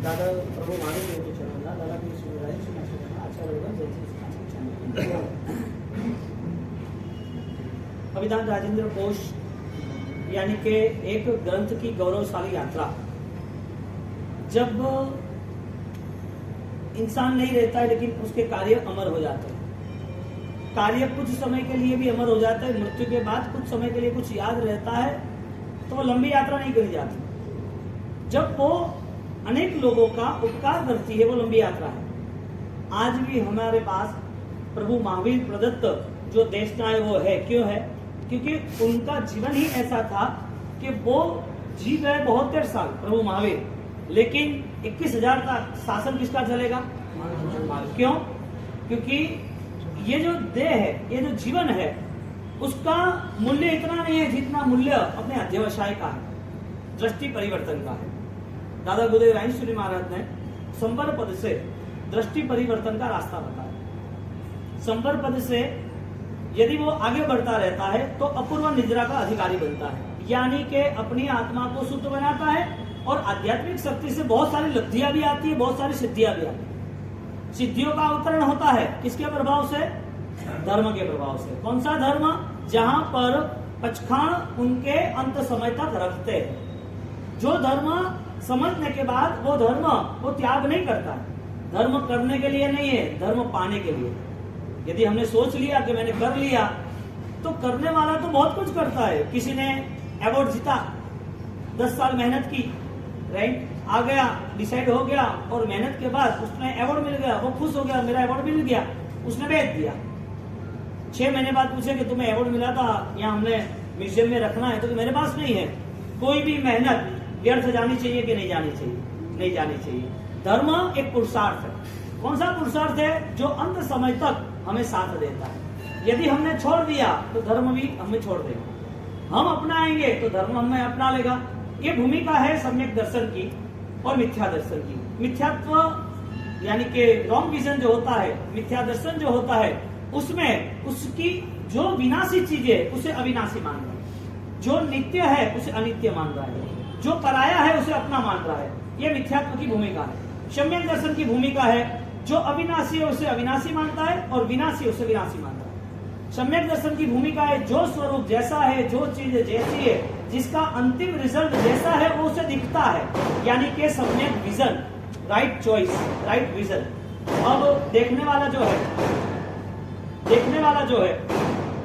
दादा प्रभु महावीर यूट्यूब चैनलला दादा की सुविधाएं सुना आचार्य चैनल अभिधान राजेंद्र कोश यानी कि एक ग्रंथ की गौरवशाली यात्रा। जब इंसान नहीं रहता है लेकिन उसके कार्य अमर हो जाते हैं। कार्य कुछ समय के लिए भी अमर हो जाता है, मृत्यु के बाद कुछ समय के लिए कुछ याद रहता है तो वो लंबी यात्रा नहीं करी जाती। जब वो अनेक लोगों का उपकार करती है वो लंबी यात्रा है। आज भी हमारे पास प्रभु महावीर प्रदत्त जो देशना है वो है। क्यों है? क्योंकि उनका जीवन ही ऐसा था कि वो जी गए बहुत देर साल प्रभु महावीर, लेकिन 21,000 का शासन किसका चलेगा? क्यों? क्योंकि ये जो देह है, ये जो जीवन है, उसका मूल्य इतना नहीं है जितना मूल्य अपने अध्यवसाय का है, दृष्टि परिवर्तन का है। दादा गुरुदेव रायेश्वरी महाराज ने संवर पद से दृष्टि परिवर्तन का रास्ता बताया। संवर पद से यदि वो आगे बढ़ता रहता है तो अपूर्व निद्रा का अधिकारी बनता है, यानी कि अपनी आत्मा को शुद्ध बनाता है और आध्यात्मिक शक्ति से बहुत सारी लब्धियां भी आती है, बहुत सारी सिद्धियां भी आती है। सिद्धियों का अवतरण होता है किसके प्रभाव से? धर्म के प्रभाव से। कौन सा धर्म? जहां पर पचखाण उनके अंत समय तक रखते हैं। जो धर्म समझने के बाद वो धर्म वो त्याग नहीं करता। धर्म करने के लिए नहीं है, धर्म पाने के लिए। यदि हमने सोच लिया कि मैंने कर लिया, तो करने वाला तो बहुत कुछ करता है। किसी ने अवार्ड जीता, 10 साल मेहनत की, रैंक आ गया, डिसाइड हो गया, और मेहनत के बाद उसने अवार्ड मिल गया, वो खुश हो गया, मेरा अवार्ड मिल गया, उसने बेच दिया। 6 महीने बाद पूछे कि तुम्हें अवार्ड मिला था, यहाँ हमने म्यूजियम में रखना है, तो मेरे पास नहीं है। कोई भी मेहनत व्यर्थ जानी चाहिए कि नहीं जानी चाहिए? नहीं जानी चाहिए। धर्म एक पुरुषार्थ है। कौन सा पुरुषार्थ है? जो अंत समय तक हमें साथ देता है। यदि हमने छोड़ दिया तो धर्म भी हमें छोड़ देगा। हम अपनाएंगे तो धर्म हमें अपना लेगा। ये भूमिका है सम्यक दर्शन की और मिथ्या दर्शन की। मिथ्यात्व यानी कि रॉन्ग विजन जो होता है, मिथ्या दर्शन जो होता है, उसमें उसकी जो विनाशी चीज है उसे अविनाशी मान रहा है, जो नित्य है उसे अनित्य मान रहा है, जो पराया है उसे अपना मान रहा है। ये मिथ्यात्व की भूमिका है। सम्यक दर्शन की भूमिका है जो अविनाशी है उसे अविनाशी मानता है और विनाशी उसे विनाशी मानता है। सम्यक दर्शन की भूमिका है जो स्वरूप जैसा है, जो चीज जैसी है, जिसका अंतिम रिजल्ट जैसा है वो उसे दिखता है, यानी कि सम्यक vision, right choice, right vision. अब देखने वाला जो है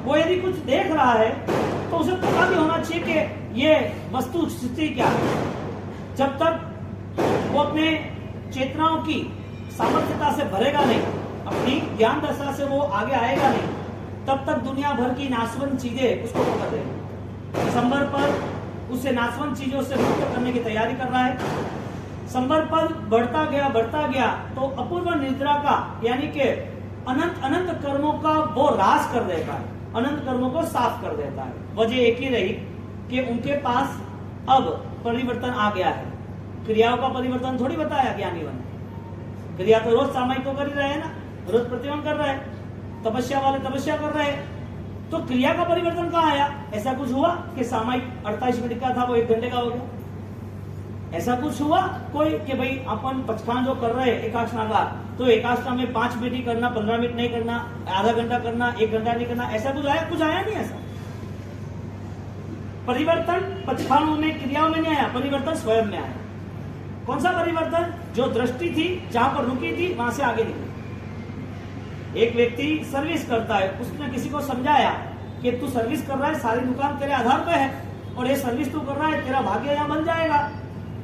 वो यदि कुछ देख रहा है तो उसे पता भी होना चाहिए कि ये वस्तु स्थिति क्या है। जब तक वो अपने चेतनाओं की सामर्थ्यता से भरेगा नहीं, अपनी ज्ञान दशा से वो आगे आएगा नहीं, तब तक दुनिया भर की नाशवंत चीजें उसको पकड़ देंगी। संवर पर उसे नाशवंत चीजों से मुक्त करने की तैयारी कर रहा है। संवर पर बढ़ता गया तो अपूर्व निद्रा का यानी कि अनंत कर्मों का वो रास कर देता है, अनंत कर्मों को साफ कर देता है। वजह एक ही रही कि उनके पास अब परिवर्तन आ गया है। क्रियाओं का परिवर्तन थोड़ी बताया ज्ञानी ने। क्रिया तो रोज सामायिक तो कर ही रहे हैं ना, रोज प्रतिमान कर रहे हैं, तपस्या वाले तपस्या कर रहे हैं। तो क्रिया का परिवर्तन कहाँ आया? ऐसा कुछ हुआ कि सामायिक 48 मिनट का था वो 1 घंटे का हो गया? ऐसा कुछ हुआ कोई कि भाई अपन पचखान जो कर रहे हैं एकाष्ठा का, तो एकाष्ठा में 5 मिनट ही करना, 15 मिनट नहीं करना, आधा घंटा करना, 1 घंटा नहीं करना? ऐसा कुछ आया? कुछ आया नहीं। ऐसा परिवर्तन पचखानों में, क्रियाओं में नहीं आया, परिवर्तन स्वयं में आया। कौन सा परिवर्तन? जो दृष्टि थी जहां पर रुकी थी वहां से आगे निकली। एक व्यक्ति सर्विस करता है, उसने किसी को समझाया कि तू सर्विस कर रहा है, सारी दुकान तेरे आधार पे है और ये सर्विस तू कर रहा है, तेरा भाग्य यहाँ बन जाएगा।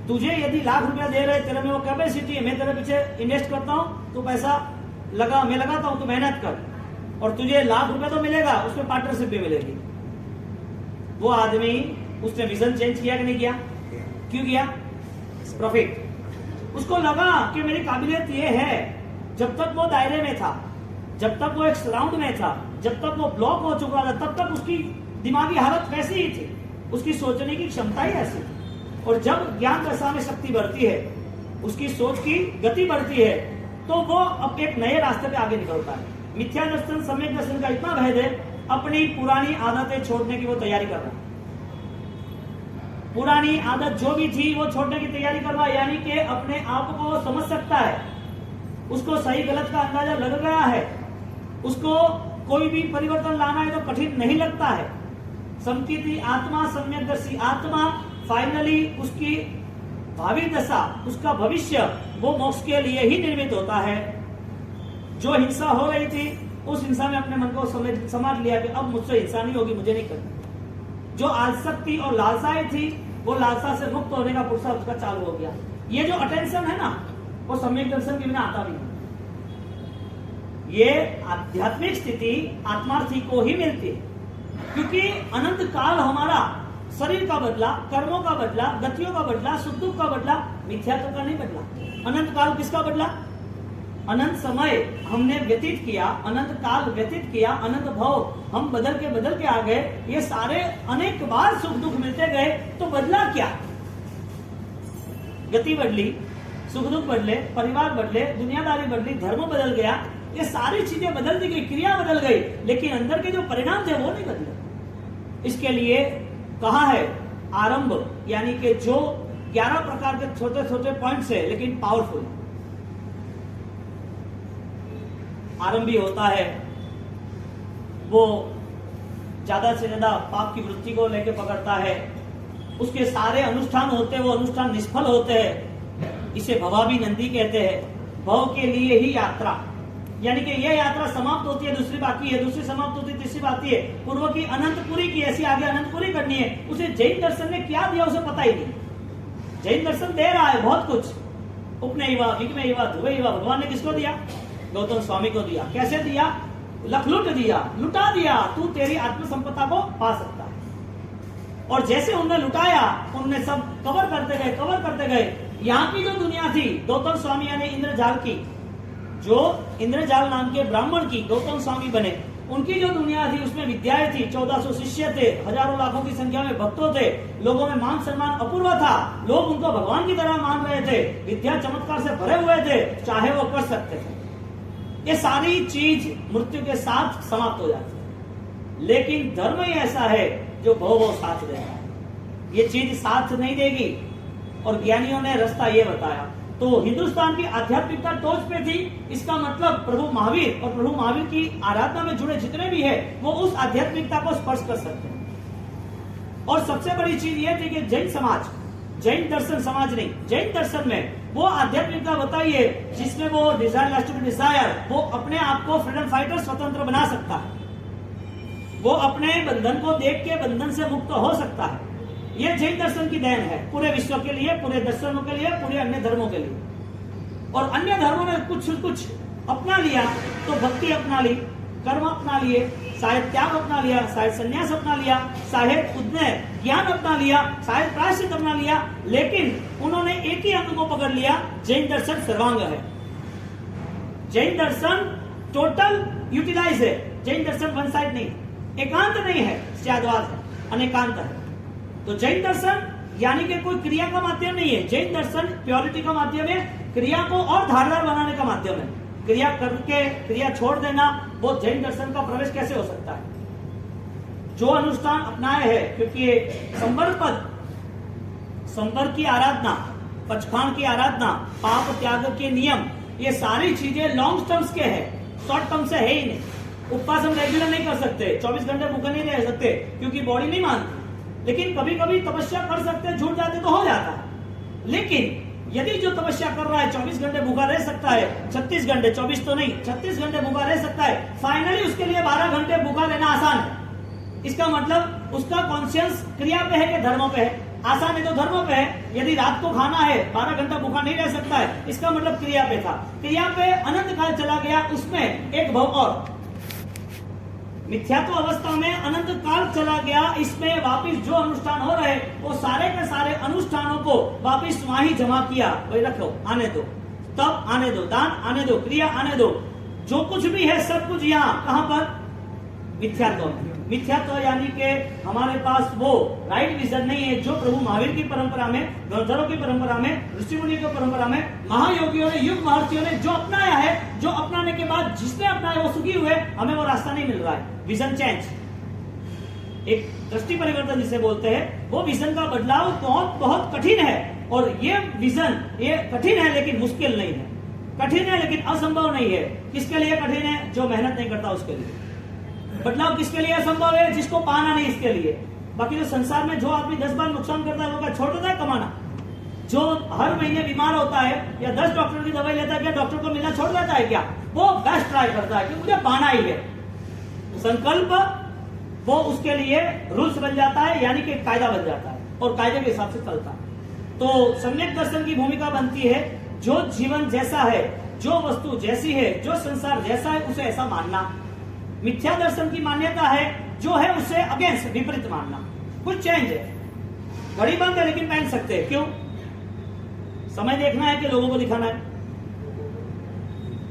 तुझे यदि लाख रुपया दे रहे, तेरे में वो कैपेसिटी है, मैं तेरे पीछे इन्वेस्ट करता हूँ, तू पैसा लगा, मैं लगाता हूँ, तू मेहनत कर, और तुझे लाख रुपया तो मिलेगा, उसमें पार्टनरशिप भी मिलेगी। वो आदमी उसने विजन चेंज किया कि नहीं किया? क्यों किया? प्रॉफिट। उसको लगा कि मेरी काबिलियत ये है। जब तक वो दायरे में था, जब तक वो एक सराउंड में था, जब तक वो ब्लॉक हो चुका था, तब तक उसकी दिमागी हालत वैसी ही थी, उसकी सोचने की क्षमता ही ऐसी थी। और जब ज्ञान दशा में शक्ति बढ़ती है, उसकी सोच की गति बढ़ती है, तो वो अब एक नए रास्ते पे आगे निकलता है। मिथ्या दर्शन सम्यक दर्शन का इतना भेद है, अपनी पुरानी आदतें छोड़ने की वो तैयारी कर रहा है। पुरानी आदत जो भी थी वो छोड़ने की तैयारी कर रहा है, यानी कि अपने आप को वो समझ सकता है, उसको सही गलत का अंदाजा लग गया है, उसको कोई भी परिवर्तन लाना है तो कठिन नहीं लगता है। संकीर्ति आत्मा, सम्यकदर्शी आत्मा, फाइनली उसकी भावी दशा, उसका भविष्य वो मोक्ष के लिए ही निर्मित होता है। जो हिंसा हो रही थी उस हिंसा में अपने मन को समझ लिया कि अब मुझसे हिंसा नहीं होगी, मुझे नहीं करनी। जो आसक्ति और लालसाएं थी वो लालसा से मुक्त होने का पुरुषार्थ उसका चालू हो गया। ये जो अटेंशन है ना वो सम्यक दर्शन के बिना आता भी नहीं। ये आध्यात्मिक स्थिति आत्मार्थी को ही मिलती है, क्योंकि अनंत काल हमारा शरीर का बदला, कर्मों का बदला, गतियों का बदला, सुख दुख का बदला, मिथ्यात्व का नहीं बदला। अनंत काल किसका बदला? अनंत समय हमने व्यतीत किया, अनंत काल व्यतीत किया, अनंत भाव हम बदल के आ गए। ये सारे अनेक बार सुख दुख मिलते गए, तो बदला क्या? गति बदली, सुख दुख बदले, परिवार बदले, दुनियादारी बदली, धर्म बदल गया, ये सारी चीजें बदल दी गई, क्रिया बदल गई, लेकिन अंदर के जो परिणाम थे वो नहीं बदले। इसके लिए कहा है आरंभ, यानी कि जो 11 प्रकार के छोटे छोटे पॉइंट्स है लेकिन पावरफुल। आरंभी होता है वो ज्यादा से ज्यादा पाप की वृत्ति को लेकर पकड़ता है, उसके सारे अनुष्ठान होते हैं वो अनुष्ठान निष्फल होते हैं। इसे भवाभी नंदी कहते हैं। भव के लिए ही यात्रा, यानी कि यह यात्रा समाप्त होती है, दूसरी बाकी है, दूसरी समाप्त होती है, तीसरी बाकी है। पूर्व की अनंतपुरी की, ऐसी आगे अनंतपुरी करनी है। उसे जैन दर्शन ने क्या दिया उसे पता ही नहीं। जैन दर्शन दे रहा है बहुत कुछ, उपनयवा, विज्ञमेवा, ध्रुवैवा, भगवान ने किसको दिया? गौतम स्वामी को दिया। कैसे दिया? लखलुट दिया, लुटा दिया, तू तेरी आत्मसंपदा को पा सकता है। और जैसे उन्होंने लुटाया, उन्होंने सब कवर करते गए। यहाँ की जो दुनिया थी गौतम स्वामी यानी इंद्रजाल की, जो इंद्रजाल नाम के ब्राह्मण की गौतम स्वामी बने, उनकी जो दुनिया थी उसमें विद्याएं थी, 1400 शिष्य थे, हजारों लाखों की संख्या में भक्तों थे, लोगों में मान सम्मान अपूर्व था, लोग उनको भगवान की तरह मान रहे थे, विद्या चमत्कार से भरे हुए थे, चाहे वो कर सकते थे। ये सारी चीज मृत्यु के साथ समाप्त हो जाती है। लेकिन धर्म ही ऐसा है जो भव साथ देता है, ये चीज साथ नहीं देगी। और ज्ञानियों ने रास्ता ये बताया। तो हिंदुस्तान की आध्यात्मिकता टॉर्च पे थी, इसका मतलब प्रभु महावीर और प्रभु महावीर की आराधना में जुड़े जितने भी है वो उस आध्यात्मिकता को स्पर्श कर सकते हैं। और सबसे बड़ी चीज ये थी कि जैन समाज, जैन दर्शन समाज नहीं, जैन दर्शन में वो आध्यात्मिकता बताइए जिसमें वो डिजायर, वो अपने आप को फ्रीडम फाइटर स्वतंत्र बना सकता है, वो अपने बंधन को देख के बंधन से मुक्त हो सकता है। ये जैन दर्शन की देन है पूरे विश्व के लिए, पूरे दर्शनों के लिए, पूरे अन्य धर्मों के लिए। और अन्य धर्मों ने कुछ अपना लिया, तो भक्ति अपना ली, कर्म अपना लिए, शायद त्याग अपना लिया, शायद संन्यास अपना लिया, शायद उन्हें ज्ञान अपना लिया, शायद प्रायश्चित अपना लिया, लेकिन उन्होंने एक ही अंग को पकड़ लिया, जैन दर्शन सर्वांग है। जैन दर्शन टोटल यूटिलाइज है, जैन दर्शन वन साइड नहीं, एकांत नहीं है, शायदवाद है, अनेकांत है। तो जैन दर्शन यानी कि कोई क्रिया का माध्यम नहीं है, जैन दर्शन प्योरिटी का माध्यम है, क्रिया को और धारदार बनाने का माध्यम है। क्रिया करके क्रिया छोड़ देना वो जैन दर्शन का प्रवेश कैसे हो सकता है? जो अनुष्ठान अपनाए हैं, क्योंकि संपर्क की आराधना, पचखान की आराधना, पाप त्याग के नियम, ये सारी चीजें लॉन्ग टर्म्स के हैं, शॉर्ट टर्म से है ही नहीं। उपवास हम रेगुलर नहीं कर सकते, 24 घंटे भूखे नहीं रह सकते क्योंकि बॉडी नहीं मानती, लेकिन कभी कभी तपस्या कर सकते, झूठ जाते तो हो जाता है। लेकिन यदि जो तपस्या कर रहा है 24 घंटे भूखा रह सकता है, 36 घंटे, 24 तो नहीं, 36 घंटे भूखा रह सकता है, फाइनली उसके लिए 12 घंटे भूखा रहना आसान है। इसका मतलब उसका कॉन्शियस क्रिया पे है कि धर्म पे है? आसान है तो धर्म पे है। यदि रात को खाना है, 12 घंटा भूखा नहीं रह सकता है, इसका मतलब क्रिया पे था। क्रिया पे अनंत काल चला गया, उसमें एक भव और मिथ्यात्व अवस्था में अनंत काल चला गया, इसमें वापिस जो अनुष्ठान हो रहे वो सारे के सारे अनुष्ठानों को वापिस वहां ही जमा किया। वही रखो, आने दो, तब आने दो, दान आने दो, क्रिया आने दो, जो कुछ भी है सब कुछ यहाँ कहां पर? मिथ्यात्व में। मिथ्यात्व यानी कि हमारे पास वो राइट विजन नहीं है जो प्रभु महावीर की परंपरा में, गंधर्वों की परंपरा में, ऋषि मुनि की परंपरा में, महायोगियों ने, युग महर्षियों ने जो अपनाया है, जो अपनाने के बाद जिसने अपनाया वो सुखी हुए, हमें वो रास्ता नहीं मिल रहा है। विजन चेंज, एक दृष्टि परिवर्तन जिसे बोलते हैं, वो विजन का बदलाव बहुत बहुत कठिन है। और ये विजन ये कठिन है लेकिन मुश्किल नहीं है, कठिन है लेकिन असंभव नहीं है। किसके लिए कठिन है? जो मेहनत नहीं करता उसके लिए। बदलाव किसके लिए असंभव है? जिसको पाना नहीं इसके लिए। बाकी जो संसार में जो आदमी 10 बार नुकसान करता है वो क्या छोड़ देता है कमाना? जो हर महीने बीमार होता है या 10 डॉक्टर की दवाई लेता है, क्या डॉक्टर को मिलना छोड़ देता है क्या? वो बेस्ट ट्राई करता है कि मुझे पाना ही है। संकल्प वो उसके लिए रूल्स बन जाता है, यानी कि कायदा बन जाता है और कायदे के हिसाब से चलता है। तो सम्यक दर्शन की भूमिका बनती है जो जीवन जैसा है, जो वस्तु जैसी है, जो संसार जैसा है उसे ऐसा मानना। मिथ्या दर्शन की मान्यता है जो है उसे अगेंस्ट विपरीत मानना। कुछ चेंज है, घड़ी बंद है लेकिन पहन सकते हैं। क्यों? समय देखना है कि लोगों को दिखाना है।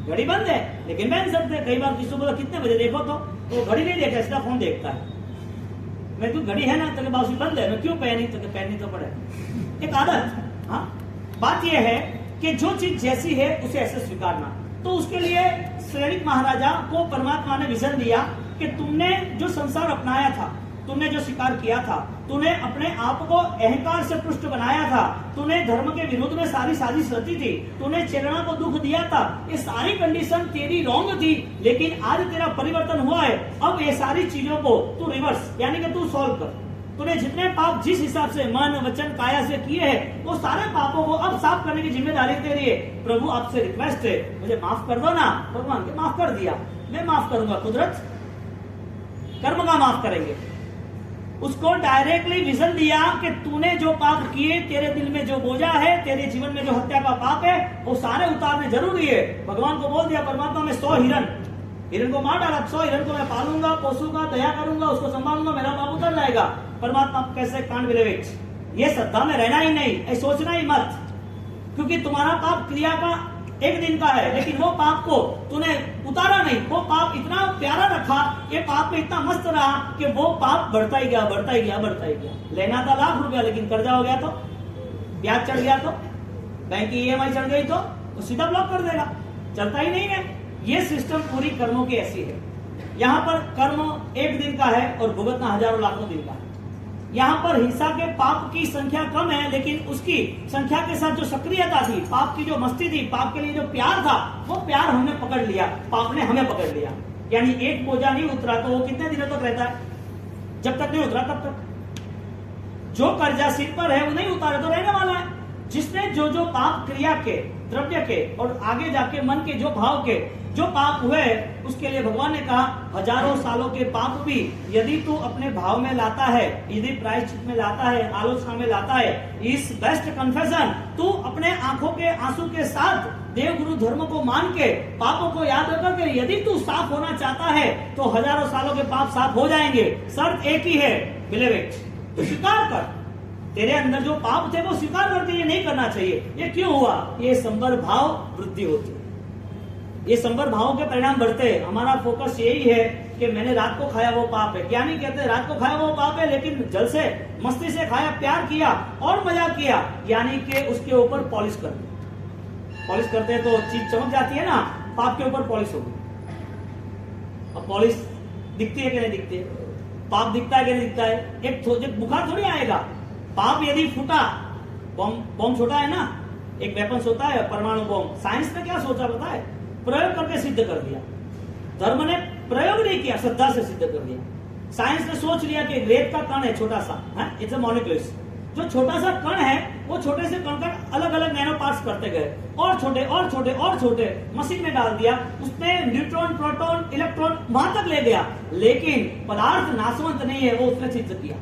घड़ी बंद है लेकिन पहन सकते हैं। कई बार किसी को बोला कितने बजे देखो तो घड़ी नहीं देखा, इसका फोन देखता है। मैं तू घड़ी है ना तो बाउसी बंद है, मैं क्यों पहनी? तो पहननी तो पड़े, एक आदत। हाँ, बात यह है कि जो चीज जैसी है उसे ऐसे स्वीकारना। तो उसके लिए श्रेणिक महाराजा को परमात्मा ने विजन दिया कि तुमने जो संसार अपनाया था, तुमने जो स्वीकार किया था, तूने अपने आप को अहंकार से पुष्ट बनाया था, तूने धर्म के विरुद्ध में सारी साजिश रची थी, तूने चेतना को दुख दिया था, ये सारी कंडीशन तेरी रॉन्ग थी। लेकिन आज तेरा परिवर्तन हुआ है। अब ये सारी चीजों को तू रिवर्स यानी कि तू सॉल्व कर। तूने जितने पाप जिस हिसाब से मन वचन काया से किए हैं वो सारे पापों को अब साफ करने की जिम्मेदारी तेरी है। प्रभु आपसे रिक्वेस्ट है मुझे माफ कर दो ना। भगवान के माफ कर दिया, मैं माफ करूंगा। कुदरत कर्म का माफ करेंगे। उसको डायरेक्टली विजन दिया कि तूने जो पाप किए, तेरे दिल में जो बोझा है, तेरे जीवन में जो हत्या का पाप है, वो सारे उतारने जरूरी है। भगवान को बोल दिया परमात्मा में 100 हिरन को मार डाला, 100 हिरन को मैं पालूंगा, पोसूंगा, दया करूंगा, उसको संभालूंगा, मेरा पाप उतर जाएगा। परमात्मा कैसे कांड बिलीव इट। ये श्रद्धा में रहना ही नहीं, ऐसा सोचना ही मत, क्योंकि तुम्हारा पाप क्रिया का एक दिन का है, लेकिन वो पाप को तूने उतारा नहीं। वो पाप इतना प्यारा रखा, ये पाप में इतना मस्त रहा कि वो पाप बढ़ता ही गया, बढ़ता ही गया, बढ़ता ही गया। लेना था लाख रुपया, लेकिन कर्जा हो गया तो, ब्याज चढ़ गया तो, बैंक की EMI चढ़ गई तो सीधा ब्लॉक कर देगा, चलता ही नहीं है। ये सिस्टम पूरी कर्मों की ऐसी है। यहाँ पर कर्म एक दिन का है और भुगतना हजारों लाखों दिन का है। यहाँ पर हिंसा के पाप की संख्या कम है, लेकिन उसकी संख्या के साथ जो सक्रियता थी, पाप की जो मस्ती थी, पाप के लिए जो प्यार था, वो प्यार हमने पकड़ लिया, पाप ने हमें पकड़ लिया। यानी एक बोझा नहीं उतरा तो वो कितने दिनों तक रहता है? जब तक नहीं उतरा तब तक। जो कर्जा सिर पर है वो नहीं उतारे तो रहने वाला है। जिसने जो जो पाप क्रिया के, द्रव्य के और आगे जाके मन के जो भाव के जो पाप हुए, उसके लिए भगवान ने कहा हजारों सालों के पाप भी यदि तू अपने भाव में लाता है, यदि प्रायश्चित में लाता है, आलोचना में लाता है, इस बेस्ट कन्फेशन तू अपने आंखों के आंसू के साथ देव गुरु धर्म को मान के, पापों को याद रखकर के यदि तू साफ होना चाहता है तो हजारों सालों के पाप साफ हो जाएंगे। शर्त एक ही है, बिलीव इट। तो स्वीकार कर, तेरे अंदर जो पाप थे वो स्वीकार करके ये नहीं करना चाहिए। ये क्यों हुआ? ये संबर भाव वृद्धि होती है, ये संबर भावों के परिणाम बढ़ते हैं। हमारा फोकस यही है कि मैंने रात को खाया वो पाप है। क्या नहीं कहते रात को खाया वो पाप है, लेकिन जल से मस्ती से खाया, प्यार किया और मजाक किया, यानी कि उसके ऊपर पॉलिश कर दिया। पॉलिश करते हैं तो चीज चमक जाती है ना, पाप के ऊपर पॉलिश होगी। अब पॉलिश दिखती है कि नहीं दिखती है? पाप दिखता है कि नहीं दिखता है? एक बुखार थोड़ी आएगा। पाप यदि फूटा, बॉम्ब छोटा है ना, एक वेपन्स होता है परमाणु बॉम्ब। साइंस ने क्या सोचा पता है? प्रयोग करके सिद्ध कर दिया। धर्म ने प्रयोग नहीं किया, श्रद्धा से सिद्ध कर दिया। साइंस ने सोच लिया कि रेत का कण है छोटा सा, इट्स अ मॉलिक्यूल्स। जो छोटा सा कण है वो छोटे से कण का अलग अलग नैनो पार्ट्स करते गए, और छोटे और छोटे और छोटे, मशीन में डाल दिया। उसमें न्यूट्रॉन, प्रोटॉन, इलेक्ट्रॉन वहां तक ले गया, लेकिन पदार्थ नाशवंत नहीं है, वो उसने सिद्ध किया।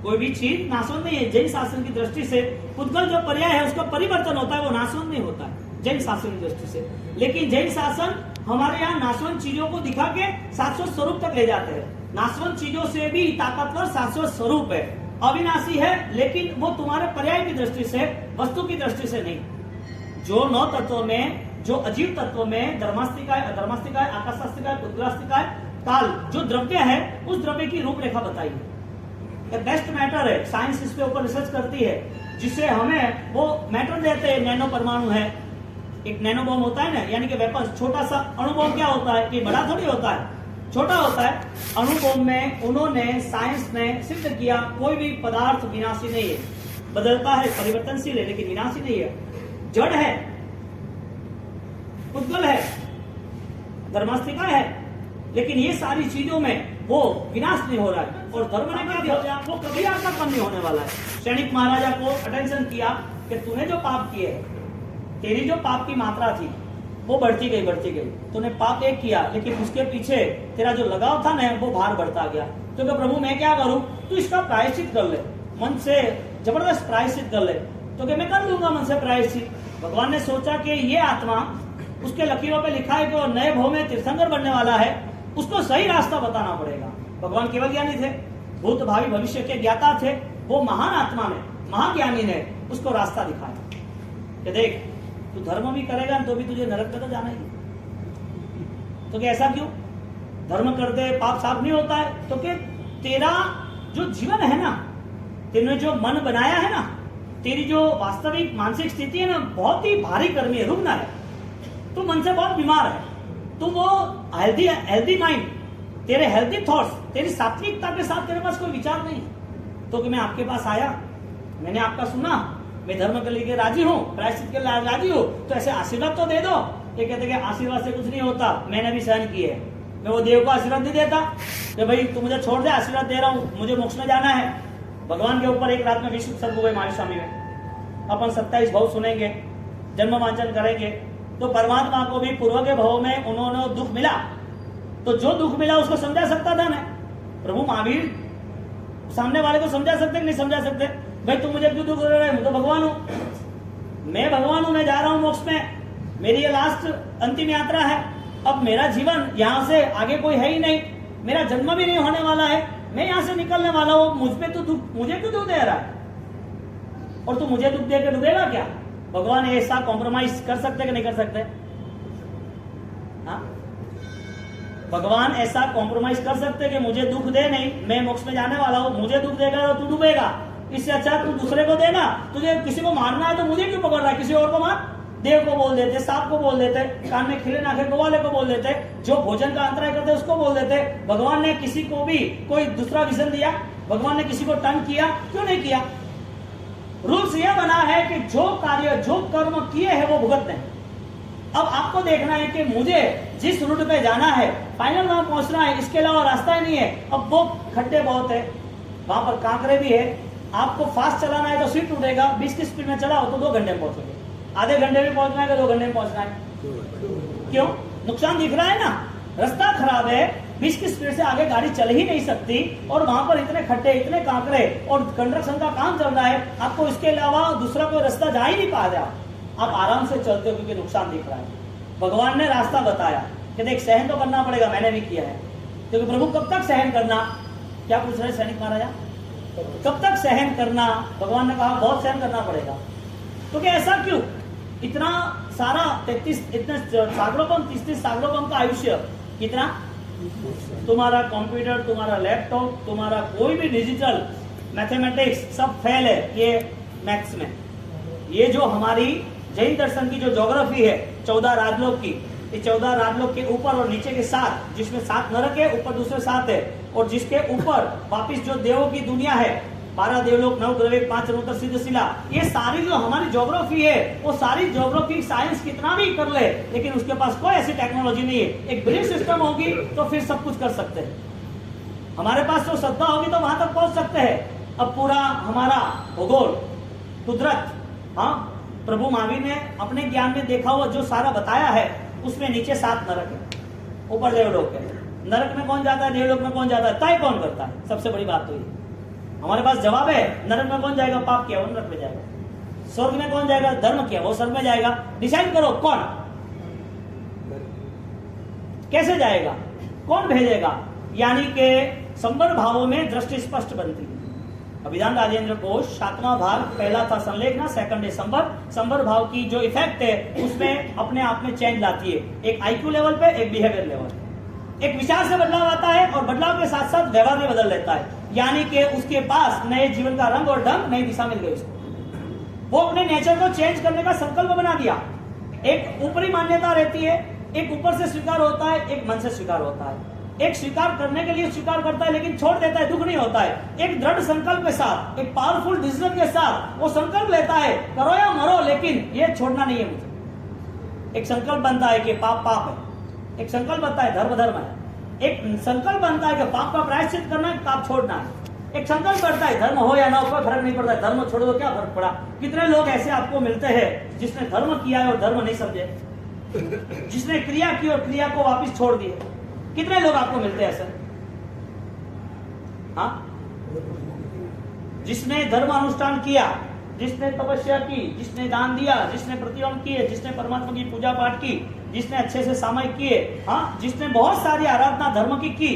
कोई भी चीज नाशवंत नहीं है। जैन शासन की दृष्टि से पुद्गल जो पर्याय है उसका परिवर्तन होता है, वो नाशवंत नहीं होता है जैन शासन की दृष्टि से। लेकिन जैन शासन हमारे यहाँ नाशवंत चीजों को दिखा के शाश्वत स्वरूप तक ले जाते हैं। नाशवंत चीजों से भी ताकतवर शाश्वत स्वरूप है, अविनाशी है, लेकिन वो तुम्हारे पर्याय की दृष्टि से, वस्तु की दृष्टि से नहीं। जो 9 तत्वों में, जो अजीव तत्वों में धर्मास्तिकाय, अधर्मास्तिकाय, आकाशास्तिकाय, पुद्गलास्तिकाय, काल जो द्रव्य है, उस द्रव्य की रूपरेखा बताई है। बेस्ट मैटर है, साइंस इस पे ऊपर रिसर्च करती है, जिससे हमें वो मैटर देते हैं। नैनो परमाणु है, एक नैनो बॉम्ब होता है ना, यानी कि वेपन, छोटा सा अणु बॉम्ब क्या होता है कि बड़ा थोड़ी होता है। छोटा होता है। अनुभव में उन्होंने साइंस में सिद्ध किया कोई भी पदार्थ विनाशी नहीं है, बदलता है, परिवर्तनशील है, लेकिन विनाशी नहीं है। जड़ है, उद्गल है, धर्मास्तिका है, लेकिन ये सारी चीजों में वो विनाश नहीं हो रहा है। और धर्म ने क्या दिया, वो कभी आपका कम नहीं होने वाला है। सैनिक महाराजा को अटेंशन किया कि तूने जो पाप किए, तेरी जो पाप की मात्रा थी वो बढ़ती गई। तूने पाप एक किया, लेकिन उसके पीछे तेरा जो लगाव था ना वो भार बढ़ता गया। तो क्या प्रभु मैं क्या करूं, तू इसका प्रायश्चित कर ले, मन से जबरदस्त प्रायश्चित कर ले। तो क्या मैं कर लूंगा मन से प्रायश्चित। भगवान ने सोचा कि ये आत्मा, उसके लकीरों पे लिखा है कि वो नए भव में तीर्थंकर बनने वाला है, उसको सही रास्ता बताना पड़ेगा। भगवान केवल ज्ञानी थे, भूत भावी भविष्य के ज्ञाता थे। वो महान आत्मा ने, महाज्ञानी ने उसको रास्ता दिखाया कि देख तू धर्म भी करेगा तो भी तुझे नरक में तो जाना ही। तो क्या ऐसा क्यों, धर्म करते पाप साफ नहीं होता है? तो क्या तेरा जो जीवन है ना, तेने जो मन बनाया है ना, तेरी जो वास्तविक मानसिक स्थिति है ना, बहुत ही भारी कर्मी है, रुग्ण है। तू मन से बहुत बीमार है। तू वो हेल्दी माइंड, तेरे हेल्दी थॉट्स, तेरी सात्विकता के साथ तेरे पास कोई विचार नहीं है। तो कि मैं आपके पास आया, मैंने आपका सुना, मैं धर्म के लिए राजी हूँ, प्रायश्चित के लिए राजी हूँ, तो ऐसे आशीर्वाद तो दे दो। ये कहते कि आशीर्वाद से कुछ नहीं होता, मैंने भी सहन किए। मैं वो देव को आशीर्वाद नहीं देता कि भाई तू मुझे छोड़ दे, आशीर्वाद दे रहा हूँ, मुझे मोक्ष में जाना है। भगवान के ऊपर एक रात में विश्व उत्सर्ग हुए महावीर स्वामी में। अपन 27 भव सुनेंगे, जन्म वांचन करेंगे। तो परमात्मा को भी पूर्व के भव में उन्होंने दुख मिला, तो जो दुख मिला उसको समझा सकता था ना प्रभु महावीर। सामने वाले को समझा सकते नहीं समझा सकते? भाई तुम मुझे क्यों दुख दे रहे हो, मैं तो भगवान हूं, मैं भगवान हूं, मैं जा रहा हूं मोक्ष में, मेरी ये लास्ट अंतिम यात्रा है। अब मेरा जीवन यहाँ से आगे कोई है ही नहीं, मेरा जन्म भी नहीं होने वाला है, मैं यहाँ से निकलने वाला हूं, मुझ पे तो दुख, मुझे क्यों दुख दे रहा है? और तू मुझे दुख दे के डूबेगा क्या? भगवान ऐसा कॉम्प्रोमाइज कर सकते कि नहीं कर सकते? हाँ, भगवान ऐसा कॉम्प्रोमाइज कर सकते कि मुझे दुख दे नहीं, मैं मोक्ष में जाने वाला हूं, मुझे दुख देगा तो तू डूबेगा, इससे अच्छा तू दूसरे को देना। तुझे किसी को मारना है तो मुझे क्यों पकड़ रहा है, किसी और को मार। देव को बोल देते, सांप को बोल देते, कान में खिले नाखे गोवाले को बोल देते, जो भोजन का अंतराय करते उसको बोल देते। भगवान ने किसी को भी कोई दूसरा विजन दिया? भगवान ने किसी को टर्न किया? क्यों नहीं किया? रूल्स यह बना है कि जो कार्य, जो कर्म किए हैं वो भुगतते हैं। अब आपको देखना है कि मुझे जिस रूट पे जाना है, फाइनल वहां पहुंचना है, इसके अलावा रास्ता ही नहीं है। अब वो खड्डे बहुत है, वहां पर कांकरे भी है, आपको फास्ट चलाना है तो सीट टूटेगा। 20 की स्पीड में चलाओ तो 2 घंटे में पहुंचोगे, आधे घंटे में पहुंचना है, 2 घंटे में पहुंचना है। क्यों? नुकसान दिख रहा है ना, रास्ता खराब है, 20 की स्पीड से आगे गाड़ी चल ही नहीं सकती, और वहां पर इतने खड्डे, इतने कांकरे, और कंस्ट्रक्शन का काम चल रहा है, आपको इसके अलावा दूसरा कोई रास्ता जा ही नहीं पा रहा। आप आराम से चलते हो क्योंकि नुकसान दिख रहा है। भगवान ने रास्ता बताया कि देख सहन तो करना पड़ेगा, मैंने भी किया है। क्योंकि प्रभु कब तक सहन करना? क्या पूछ रहे सैनिक महाराजा? कब तक सहन करना? भगवान ने कहा बहुत सहन करना पड़ेगा। तो क्या ऐसा क्यों? इतना सारा 33 इतने सागरोपम, 33 सागरोपम का आयुष्य कितना? तुम्हारा कंप्यूटर, तुम्हारा लैपटॉप, तुम्हारा कोई भी डिजिटल मैथमेटिक्स सब फेल है ये मैथ्स में। ये जो हमारी जैन दर्शन की जो ज्योग्राफी है 14 राजलोक की, ये 14 राजलोक के ऊपर और नीचे के 7, जिसमें 7 नरक है, ऊपर दूसरे 7 है, और जिसके ऊपर वापिस जो देवों की दुनिया है, 12 देवलोक, 9 ग्रह, 5 चरोतर सिद्ध शिला, ये सारी जो हमारी ज्योग्राफी है, वो सारी ज्योग्राफी साइंस कितना भी कर ले, लेकिन उसके पास कोई ऐसी टेक्नोलॉजी नहीं है। एक बिलीफ सिस्टम होगी तो फिर सब कुछ कर सकते हैं। हमारे पास जो श्रद्धा होगी तो वहां तक पहुंच सकते हैं। अब पूरा हमारा भूगोल, कुदरत, हाँ, प्रभु महावीर ने अपने ज्ञान में देखा हुआ जो सारा बताया है, उसमें नीचे 7 नरक है, ऊपर देवलोक है। नरक में कौन जाता है, देवलोक में कौन जाता है, तय कौन करता है? सबसे बड़ी बात तो ये हमारे पास जवाब है। नरक में कौन जाएगा? पाप किया वो नरक में जाएगा। स्वर्ग में कौन जाएगा? धर्म किया वो स्वर्ग में जाएगा। डिसाइड करो कौन कैसे जाएगा, कौन भेजेगा? यानी कि संबर भावों में दृष्टि स्पष्ट बनती है। अभिधान राजेंद्र कोश 7वां भाग, पहला था संलेखना, सेकंड है संबर। संबर भाव की जो इफेक्ट है उसमें अपने आप में चेंज लाती है, एक आईक्यू लेवल पे, एक बिहेवियर लेवल। एक विचार से बदलाव आता है और बदलाव के साथ साथ व्यवहार भी बदल लेता है, यानी कि उसके पास नए जीवन का रंग और ढंग, नई दिशा मिल गई उसको। वो अपने नेचर को चेंज करने का संकल्प बना दिया। एक ऊपरी मान्यता रहती है, एक ऊपर से स्वीकार होता है, एक मन से स्वीकार होता है। एक स्वीकार करने के लिए स्वीकार करता है लेकिन छोड़ देता है, दुख नहीं होता है। एक दृढ़ संकल्प के साथ, एक पावरफुल डिसीजन के साथ वो संकल्प लेता है, करो या मरो लेकिन ये छोड़ना नहीं है मुझे। एक संकल्प बनता है कि पाप पाप है, एक संकल्प बनता है धर्म धर्म है, एक संकल्प बनता है कि पाप का प्रायश्चित करना है, पाप छोड़ना है। एक संकल्प करता है धर्म हो या ना हो कोई फर्क नहीं पड़ता है, धर्म छोड़ दो क्या फर्क पड़ा। कितने लोग ऐसे आपको मिलते हैं जिसने धर्म किया है और धर्म नहीं समझे, जिसने क्रिया की और क्रिया को वापस छोड़ दिए। कितने लोग आपको मिलते हैं ऐसे? हाँ, जिसने धर्म अनुष्ठान किया, जिसने तपस्या की, जिसने दान दिया, जिसने प्रतिवम किए, जिसने परमात्मा की पूजा पाठ की, जिसने अच्छे से सामायिक किए, हाँ, जिसने बहुत सारी आराधना धर्म की,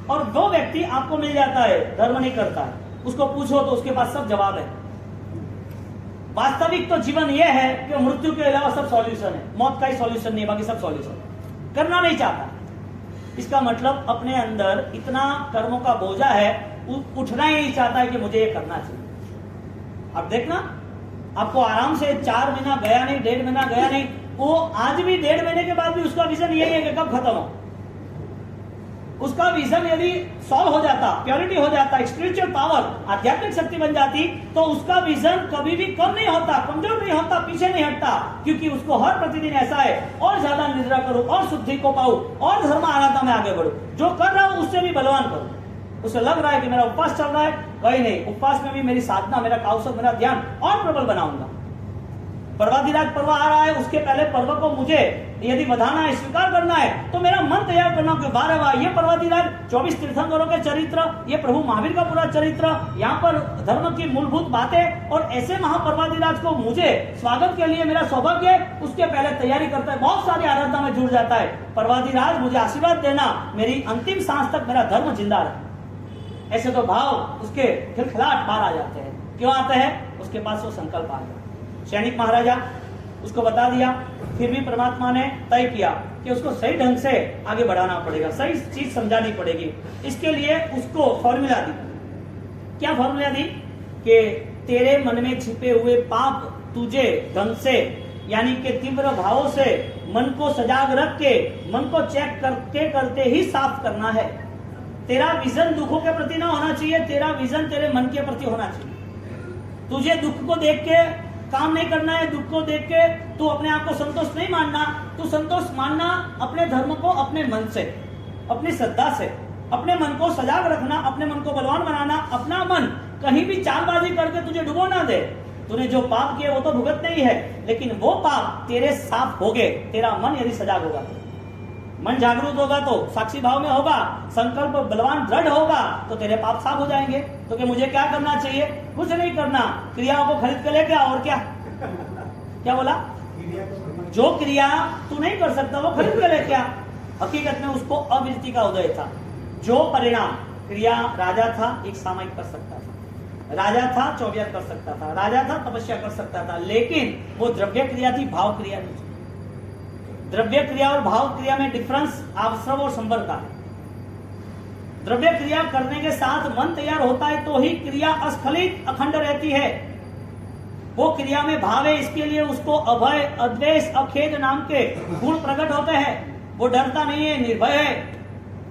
और वो व्यक्ति आपको मिल जाता है धर्म नहीं करता है, उसको पूछो तो उसके पास सब जवाब है। वास्तविक तो जीवन यह है कि मृत्यु के अलावा सब सॉल्यूशन है, मौत का ही सॉल्यूशन नहीं, बाकी सब सॉल्यूशन करना नहीं चाहता। इसका मतलब अपने अंदर इतना कर्मों का बोझा है, उठना ही नहीं चाहता है कि मुझे ये करना चाहिए। अब देखना, आपको आराम से 4 महीना गया नहीं, 1.5 महीना गया नहीं, वो आज भी 1.5 महीने के बाद भी उसका विजन यही है कि कब खत्म हो। उसका विजन यदि सॉल्व हो जाता, प्योरिटी हो जाता, स्पिरिचुअल पावर, आध्यात्मिक शक्ति बन जाती, तो उसका विजन कभी भी कम नहीं होता, कमजोर नहीं होता, पीछे नहीं हटता, क्योंकि उसको हर प्रतिदिन ऐसा है और ज्यादा निद्रा करूं और शुद्धि को पाऊं और धर्म आराधना में आगे बढ़ूं, जो कर रहा हूं उससे भी बलवान करूं। उसे लग रहा है कि मेरा उपवास चल रहा है, कहीं नहीं, उपवास में भी मेरी साधना, मेरा कौशल, मेरा ध्यान और प्रबल बनाऊंगा। पर्वाधिराज पर्व आ रहा है, उसके पहले पर्व को मुझे यदि बढ़ाना है, स्वीकार करना है, तो मेरा मन तैयार करना कि बार बार ये पर्वाधिराज 24 तीर्थंकरों के चरित्र, ये प्रभु महावीर का पूरा चरित्र, यहाँ पर धर्म की मूलभूत बातें, और ऐसे महापर्वाधिराज को मुझे स्वागत के लिए मेरा सौभाग्य है, उसके पहले तैयारी करता है, बहुत सारी आराधना में जुड़ जाता है। पर्वाधिराज मुझे आशीर्वाद देना, मेरी अंतिम सांस तक मेरा धर्म जिंदा रहे। ऐसे तो भाव उसके खिलखिलाहट पार आ जाते हैं। क्यों आते हैं? उसके पास वो संकल्प आ गया। सैनिक महाराजा उसको बता दिया, फिर भी परमात्मा ने तय किया कि उसको सही ढंग से आगे बढ़ाना पड़ेगा, सही चीज समझानी पड़ेगी। इसके लिए उसको फॉर्मूला दी। क्या फॉर्मूला दी? कि तेरे मन में छिपे हुए पाप तुझे ढंग से, यानी कि तीव्र भावों से मन को सजाग रख के, मन को चेक करते करते ही साफ करना है। तेरा विजन दुखों के प्रति ना होना चाहिए, तेरा विजन तेरे मन के प्रति होना चाहिए। तुझे दुख को देख के काम नहीं करना है, दुख को देख के तू अपने आप को संतोष नहीं मानना, तू संतोष मानना अपने धर्म को, अपने मन से, अपनी श्रद्धा से, अपने मन को सजाग रखना, अपने मन को बलवान बनाना। अपना मन कहीं भी चालबाजी करके तुझे डुबो ना दे। तूने जो पाप किए वो तो भुगत नहीं है, लेकिन वो पाप तेरे साफ हो गए। तेरा मन यदि सजाग होगा, मन जागरूक होगा, तो साक्षी भाव में होगा, संकल्प बलवान दृढ़ होगा, तो तेरे पाप साफ हो जाएंगे। तो कि मुझे क्या करना चाहिए? कुछ नहीं करना, क्रियाओं को खरीद के लेके आओ। और क्या क्या बोला? जो क्रिया तू नहीं कर सकता वो खरीद के लेके आ। हकीकत में उसको अविरति का उदय था। जो परिणाम, क्रिया राजा था एक सामायिक कर सकता था, राजा था 24 कर सकता था, राजा था तपस्या कर सकता था, लेकिन वो द्रव्य क्रिया थी, भाव क्रिया नहीं थी। द्रव्य क्रिया और भाव क्रिया में डिफरेंस आश्रव और संबर का है। द्रव्य क्रिया करने के साथ मन तैयार होता है तो ही क्रिया अस्खलित अखंड रहती है। वो क्रिया में भाव है, इसके लिए उसको अभय, अद्वेष, अखेद नाम के गुण प्रकट होते हैं। वो डरता नहीं है, निर्भय है,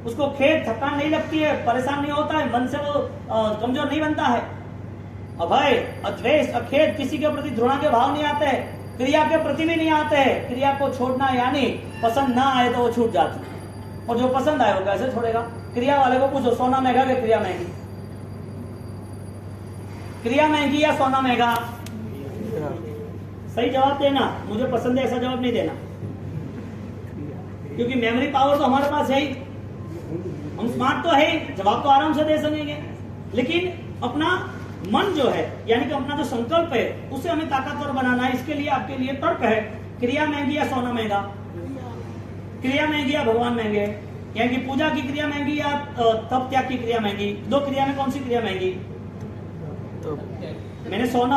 उसको खेद थकान नहीं लगती है, परेशान नहीं होता है, मन से वो कमजोर नहीं बनता है। अभय, अद्वेष, अखेद, किसी के प्रति घृणा के भाव नहीं आते हैं, क्रिया के प्रति भी नहीं आते हैं। क्रिया को छोड़ना यानी पसंद ना आए तो वो छूट जाती, और जो पसंद आए वो कैसे छोड़ेगा? क्रिया वाले को पूछो, सोना महंगा कि क्रिया महंगी? क्रिया महंगी या सोना महंगा? सही जवाब देना, मुझे पसंद है ऐसा जवाब नहीं देना, क्योंकि मेमोरी पावर तो हमारे पास है ही, हम स्मार्ट तो है, जवाब तो आराम से दे सकेंगे। लेकिन अपना मन जो है, यानी कि अपना जो संकल्प है, उसे हमें ताकतवर बनाना है। इसके लिए आपके लिए तर्क है, क्रिया महंगी या सोना महंगा? क्रिया महंगी या भगवान महंगे? यानी कि पूजा की क्रिया महंगी या तप त्याग की क्रिया महंगी? दो क्रिया में कौन सी क्रिया महंगी? तो मैंने सोना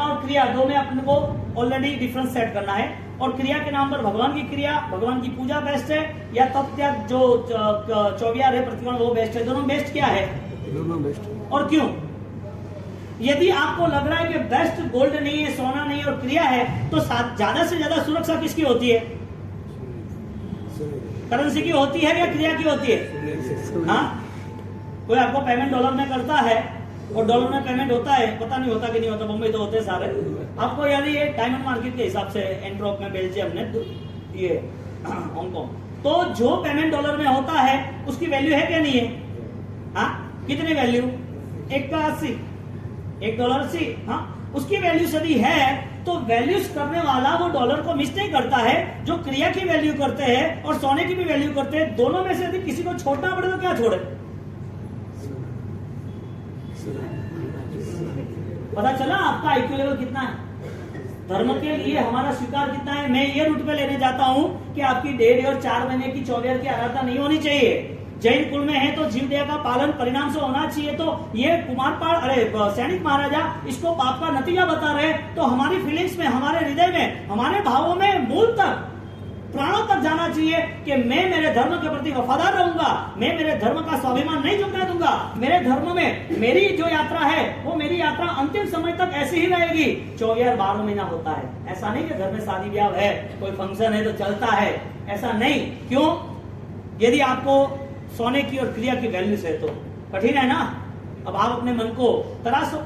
और क्रिया दो में अपने को ऑलरेडी डिफरेंस सेट करना है। और क्रिया के नाम पर भगवान की क्रिया, भगवान की पूजा बेस्ट है, या तप त्याग जो 24 है प्रतिमा वो बेस्ट है? दोनों बेस्ट क्या है? दोनों बेस्ट। और क्यों? यदि आपको लग रहा है कि बेस्ट गोल्ड नहीं है, सोना नहीं और क्रिया है, तो ज्यादा से ज्यादा सुरक्षा किसकी होती है? करेंसी की होती है या क्रिया की होती है? हाँ, कोई आपको पेमेंट डॉलर में करता है और डॉलर में पेमेंट होता है, पता नहीं होता कि नहीं होता, मुंबई तो होते हैं सारे। आपको यदि ये डायमंड मार्केट के हिसाब से एंट्रोप में, बेल्जियम में, ये हांगकांग, तो जो पेमेंट डॉलर में होता है उसकी वैल्यू है क्या नहीं है? हाँ, कितनी वैल्यू? 1 का 80, $1.80। हाँ, उसकी वैल्यू यदि है तो वैल्यूज करने वाला वो डॉलर को मिस नहीं करता है, जो क्रिया की वैल्यू करते हैं और सोने की भी वैल्यू करते हैं, दोनों में से यदि किसी को छोड़ना पड़े तो क्या छोड़े? पता चला आपका आईक्यू लेवल कितना है? धर्म के लिए हमारा स्वीकार कितना है? मैं ये रूट पे लेने जाता हूं कि आपकी 1.5 और 4 महीने की चौबेर की आराधना नहीं होनी चाहिए। जैन कुल में है तो जीवदया का पालन परिणाम से होना चाहिए। तो ये कुमारपाल, सैनिक महाराजा इसको पाप का नतीजा बता रहे, तो हमारी फीलिंग्स में, हमारे हृदय में, हमारे भावों में मूल तक, प्राणों तक जाना चाहिए कि मैं मेरे धर्म के प्रति वफादार रहूंगा, मैं मेरे धर्म का स्वाभिमान नहीं झुकने दूंगा, मेरे धर्म में मेरी जो यात्रा है वो मेरी यात्रा अंतिम समय तक ऐसी ही रहेगी। 24-12 महीना होता है, ऐसा नहीं कि घर में शादी ब्याह है, कोई फंक्शन है तो चलता है, ऐसा नहीं। क्यों? यदि आपको सोने की और क्रिया की वैल्यू है तो कठिन है ना। अब आप अपने मन को तराशो,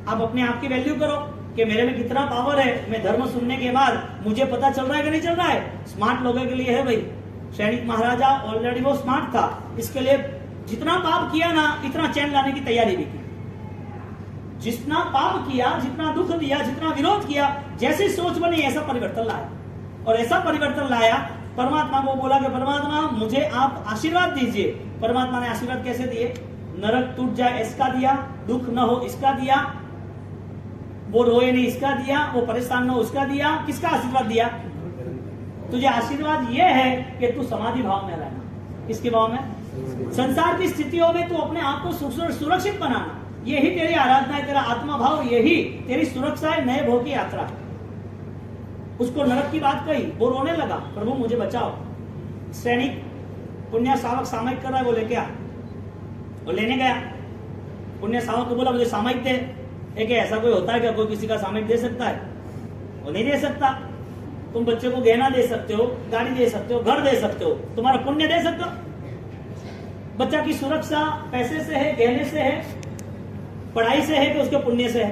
आप अपने आप की वैल्यू करो कि मेरे में कितना पावर है। मैं धर्म सुनने के बाद मुझे पता चल रहा है कि नहीं चल रहा है? स्मार्ट लोगों के लिए है भाई, सैनिक महाराजा ऑलरेडी वो स्मार्ट था, इसके लिए जितना पाप किया ना इतना चैन लाने की तैयारी भी की। जितना पाप किया, जितना दुख दिया, जितना विरोध किया, जैसी सोच बनी ऐसा परिवर्तन लाया। और ऐसा परिवर्तन लाया, परमात्मा को बोला कि परमात्मा मुझे आप आशीर्वाद दीजिए। परमात्मा ने आशीर्वाद कैसे दिए? नरक टूट जाए इसका दिया, दुख न हो इसका दिया, वो रोए नहीं इसका दिया, वो परेशान न हो उसका दिया। किसका आशीर्वाद दिया? तुझे आशीर्वाद ये है कि तू समाधि भाव में रहना। किसके भाव में? संसार की स्थितियों में तू अपने आप को सुरक्षित बनाना, यही तेरी आराधना है, तेरा आत्मा भाव यही तेरी सुरक्षा है, नए भोग की यात्रा है। उसको नरक की बात कही, वो रोने लगा, प्रभु मुझे बचाओ। सैनिक पुण्य सावक सामयिक कर रहा है, वो लेके आ, वो लेने गया। पुण्य सावक को बोला मुझे सामयिक दे। एक ऐसा कोई होता है क्या कोई किसी का सामयिक दे सकता है? वो नहीं दे सकता। तुम बच्चे को गहना दे सकते हो, गाड़ी दे सकते हो, घर दे सकते हो, तुम्हारा पुण्य दे सकते हो? बच्चा की सुरक्षा पैसे से है, गहने से है, पढ़ाई से है कि उसके पुण्य से है?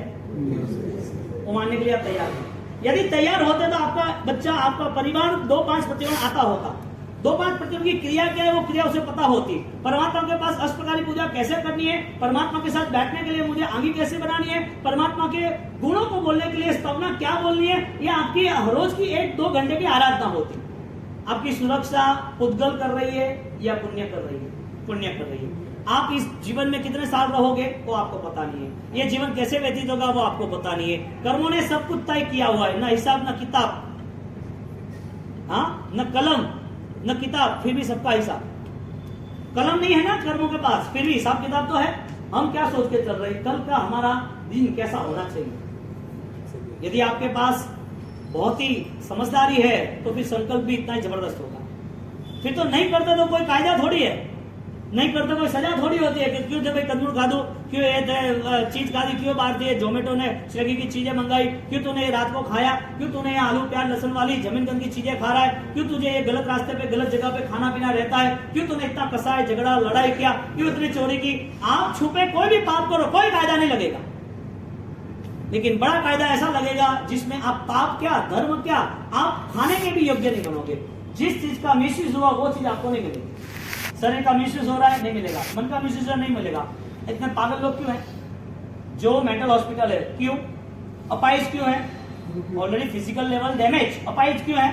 वो मानने के लिए आप तैयार हैं? यदि तैयार होते तो आपका बच्चा, आपका परिवार 2-5 प्रतिबंध आता होता। 2-5 प्रतिबंध की क्रिया क्या है वो क्रिया उसे पता होती। परमात्मा के पास अष्टप्रकारी पूजा कैसे करनी है, परमात्मा के साथ बैठने के लिए मुझे आंगी कैसे बनानी है, परमात्मा के गुणों को बोलने के लिए स्तवना क्या बोलनी है, ये आपकी रोज की 1-2 घंटे की आराधना होती। आपकी सुरक्षा पुद्गल कर रही है या पुण्य कर रही है? पुण्य कर रही है। आप इस जीवन में कितने साल रहोगे वो आपको पता नहीं है, ये जीवन कैसे व्यतीत होगा वो आपको पता नहीं है। कर्मों ने सब कुछ तय किया हुआ है, ना हिसाब ना किताब, हाँ, न कलम न किताब, फिर भी सबका हिसाब। कलम नहीं है ना कर्मों के पास, फिर भी हिसाब किताब तो है। हम क्या सोच के चल रहे हैं, कल का हमारा दिन कैसा होना चाहिए। यदि आपके पास बहुत ही समझदारी है तो फिर संकल्प भी इतना ही जबरदस्त होगा। फिर तो नहीं करते तो कोई कायदा थोड़ी है, नहीं करते कोई सजा थोड़ी होती है कि क्यों जब कंदूर खा दो, क्यों ये चीज खा दी, क्यों बाहर दिए, जोमेटो ने स्विगी की चीजें मंगाई, क्यों तूने रात को खाया, क्यों तूने आलू प्याज लहसुन वाली जमीन गंद की चीजें खा रहा है, क्यों तुझे ये गलत रास्ते पे गलत जगह पे खाना पीना रहता है, क्यों तूने इतना कसा है, झगड़ा लड़ाई किया, क्यों इतनी चोरी की। आप छुपे कोई भी पाप करो, कोई कायदा नहीं लगेगा, लेकिन बड़ा कायदा ऐसा लगेगा जिसमें आप पाप क्या, धर्म क्या, आप खाने के भी योग्य नहीं बनोगे। जिस चीज का मिसयूज हुआ वो चीज आपको नहीं मिलेगी। शरीर का मिसयूज हो रहा है, नहीं मिलेगा। मन का मिसयूज नहीं मिलेगा। इतने पागल लोग क्यों हैं जो मेंटल हॉस्पिटल है? क्यों? अपाइज क्यों है? Already physical level damage. अपाइज क्यों है?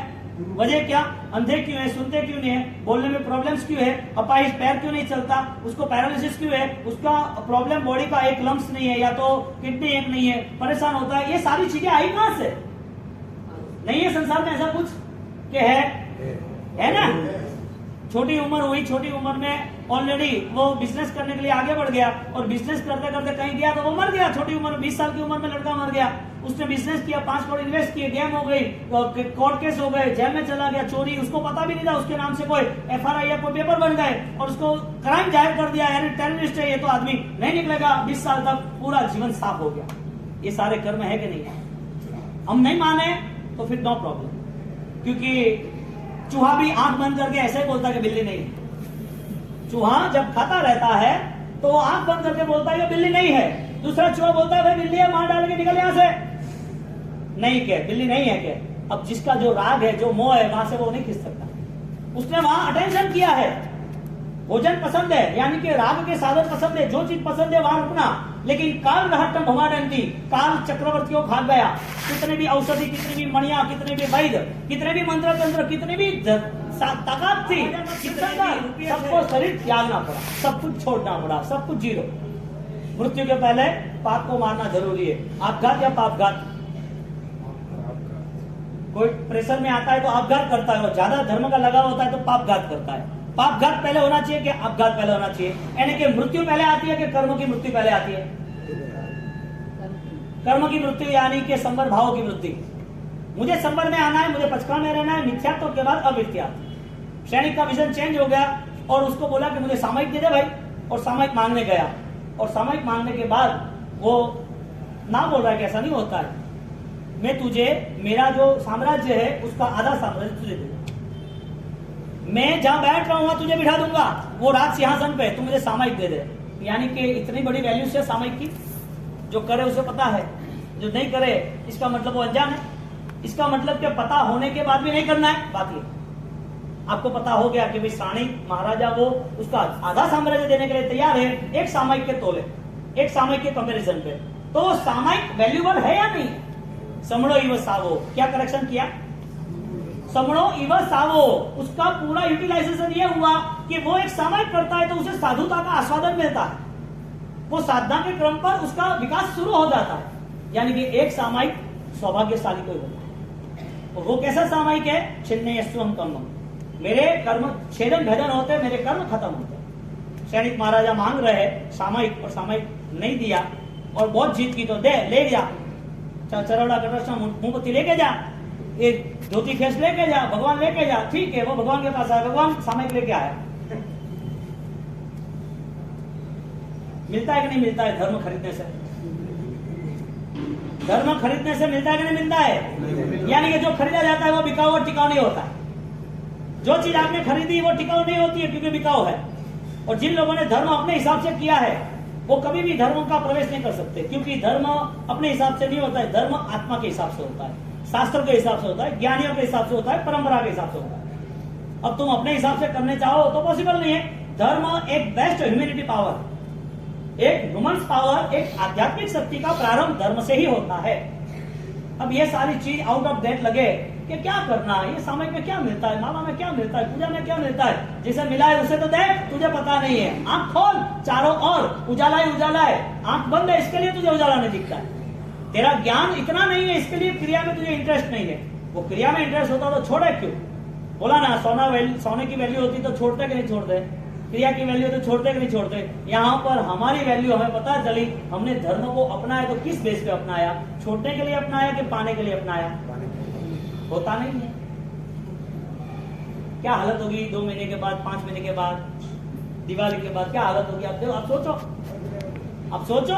वजह क्या? अंधे क्यों है, सुनते क्यों नहीं है, बोलने में प्रॉब्लम्स क्यों है, अपाइज पैर क्यों नहीं चलता, उसको पैरालिसिस क्यों है, उसका प्रॉब्लम बॉडी का एक लंग्स नहीं है या तो किडनी एक नहीं है, परेशान होता है। ये सारी चीजें आई कहां से? नहीं है संसार में ऐसा कुछ कि है ना? छोटी उम्र हुई, छोटी उम्र में ऑलरेडी वो बिजनेस करने के लिए आगे बढ़ गया और बिजनेस करते करते कहीं गया तो वो मर गया। छोटी उम्र 20 साल की उम्र में लड़का मर गया। उसने बिजनेस किया, 5 करोड़ इन्वेस्ट किए, गेम हो गई, कोर्ट केस हो गए, जेल में चला गया, चोरी, उसको पता भी नहीं था उसके नाम से कोई FRI या कोई पेपर बन गए और उसको क्राइम जाहिर कर दिया, यानी टेररिस्ट है ये तो आदमी, नहीं निकलेगा। 20 साल तक पूरा जीवन साफ हो गया। ये सारे कर्म है कि नहीं है? हम नहीं माने तो फिर नो प्रॉब्लम, क्योंकि चूहा भी आंख बंद करके ऐसे ही बोलता है कि बिल्ली नहीं है। चूहा जब खाता रहता है तो वो आंख बंद करके बोलता है कि बिल्ली नहीं है। दूसरा चूहा बोलता है भाई बिल्ली है, मार डाल के निकल यहां से। नहीं के बिल्ली नहीं है के। अब जिसका जो राग है, जो मोह है, वहां से वो नहीं खींच सकता। उसने वहां अटेंशन किया है। भोजन पसंद है, यानी कि राग के साधन पसंद है, जो चीज पसंद है वहां रुकना। लेकिन काल रहटम भवानंदी, काल चक्रवर्तियों भाग गया। कितने भी औषधि, कितनी भी मणिया, कितने भी वैद्य, कितने भी मंत्र तंत्र, कितनी भी ताकत थी, सबको शरीर त्यागना पड़ा, सब कुछ छोड़ना पड़ा, सब कुछ जीरो। मृत्यु के पहले पाप को मारना जरूरी है। आपघात या पापघात? कोई प्रेशर में आता है तो आपघात करता है, और ज्यादा धर्म का लगाव होता है तो पापघात करता है। पापघात पहले होना चाहिए कि आपघात पहले होना चाहिए? यानी कि मृत्यु पहले आती है कि कर्म की मृत्यु पहले आती है? कर्म की मृत्यु, यानी कि संवर भाव की मृत्यु। मुझे संवर में आना है, मुझे पचका में रहना है, मिथ्यात्व के बाद अमिथ्यात्व। सैनिक का विजन चेंज हो गया और उसको बोला कि मुझे सामयिक दे दे भाई, और सामयिक मांगने गया। और सामयिक मांगने के बाद वो ना बोल रहा है कि ऐसा नहीं होता है, मैं तुझे मेरा जो साम्राज्य है उसका आधा साम्राज्य तुझे दूंगा, मैं जहां बैठ रहा हूं तुझे बिठा दूंगा, वो राज सिंहासन पे, तू मुझे सामयिक दे दे। यानी कि इतनी बड़ी वैल्यू से सामयिक की, जो करे उसे पता है, जो नहीं करे इसका मतलब वो अनजान है। इसका मतलब कि पता होने के बाद भी नहीं करना है। बात ये आपको पता हो गया कि भाई साणी महाराजा वो उसका आधा साम्राज्य देने के लिए तैयार है, एक सामयिक के तोले, एक सामयिक के कंपेरिजन पे, तो सामयिक वैल्यूबल है या नहीं? समणो इव सावो, क्या करेक्शन किया? समणो इव सावो, उसका पूरा यूटिलाइजेशन ये हुआ कि वो एक सामयिक करता है तो उसे साधुता का आस्वादन मिलता है, वो साधना के क्रम पर उसका विकास शुरू हो जाता है। यानी कि एक सामयिक सौभाग्यशाली कोई होता है। और वो कैसा सामयिक है? छिन्नयस्वम कर्मम, मेरे कर्म छेदन भेदन होते, मेरे कर्म खत्म होते। सैनिक महाराजा मांग रहे सामयिक, और सामयिक नहीं दिया, और बहुत जीत की तो दे, ले जा, चरौड़ा कटरसा मुंहपत्ती लेके जा, एक धोती खेस लेके जा, भगवान लेके जा। ठीक है, वो भगवान के पास आया, भगवान सामयिक लेके आया। मिलता है कि नहीं मिलता है? धर्म खरीदने से, धर्म खरीदने से मिलता है कि नहीं मिलता है? यानी कि जो खरीदा जाता है वो बिकाऊ और टिकाऊ नहीं होता है। जो चीज आपने खरीदी वो टिकाऊ नहीं होती है क्योंकि बिकाऊ है। और जिन लोगों ने धर्म अपने हिसाब से किया है वो कभी भी धर्म का प्रवेश नहीं कर सकते, क्योंकि धर्म अपने हिसाब से नहीं होता है। धर्म आत्मा के हिसाब से होता है, शास्त्र के हिसाब से होता है, ज्ञानियों के हिसाब से होता है, परंपरा के हिसाब से होता है। अब तुम अपने हिसाब से करने चाहो तो पॉसिबल नहीं है। धर्म एक बेस्ट ह्यूमैनिटी पावर, एक ह्यूमन्स पावर, एक आध्यात्मिक शक्ति का प्रारंभ धर्म से ही होता है। अब ये सारी चीज आउट ऑफ डेट लगे कि क्या करना है, ये सामयिक में क्या मिलता है, माला में क्या मिलता है, पूजा में क्या मिलता है, जिसे मिला है उसे तो देख, तुझे पता नहीं है। आंख खोल, चारों ओर उजाला ही उजाला है, आंख बंद है इसके लिए तुझे उजाला नहीं दिखता है। तेरा ज्ञान इतना नहीं है, इसके लिए क्रिया में तुझे इंटरेस्ट नहीं है। वो क्रिया में इंटरेस्ट होता तो छोड़े क्यों? बोला ना, सोने की वैल्यू होती तो छोड़ते कि नहीं छोड़ते, क्रिया की वैल्यू तो छोड़ते कि नहीं छोड़ते। यहाँ पर हमारी वैल्यू हमें पता चली, हमने धर्म को अपनाया तो किस बेस पे अपनाया? छोड़ने के लिए अपनाया कि पाने के लिए अपनाया? होता नहीं है। क्या हालत होगी 2 महीने के बाद, 5 महीने के बाद, दिवाली के बाद क्या हालत होगी? आप सोचो, आप सोचो।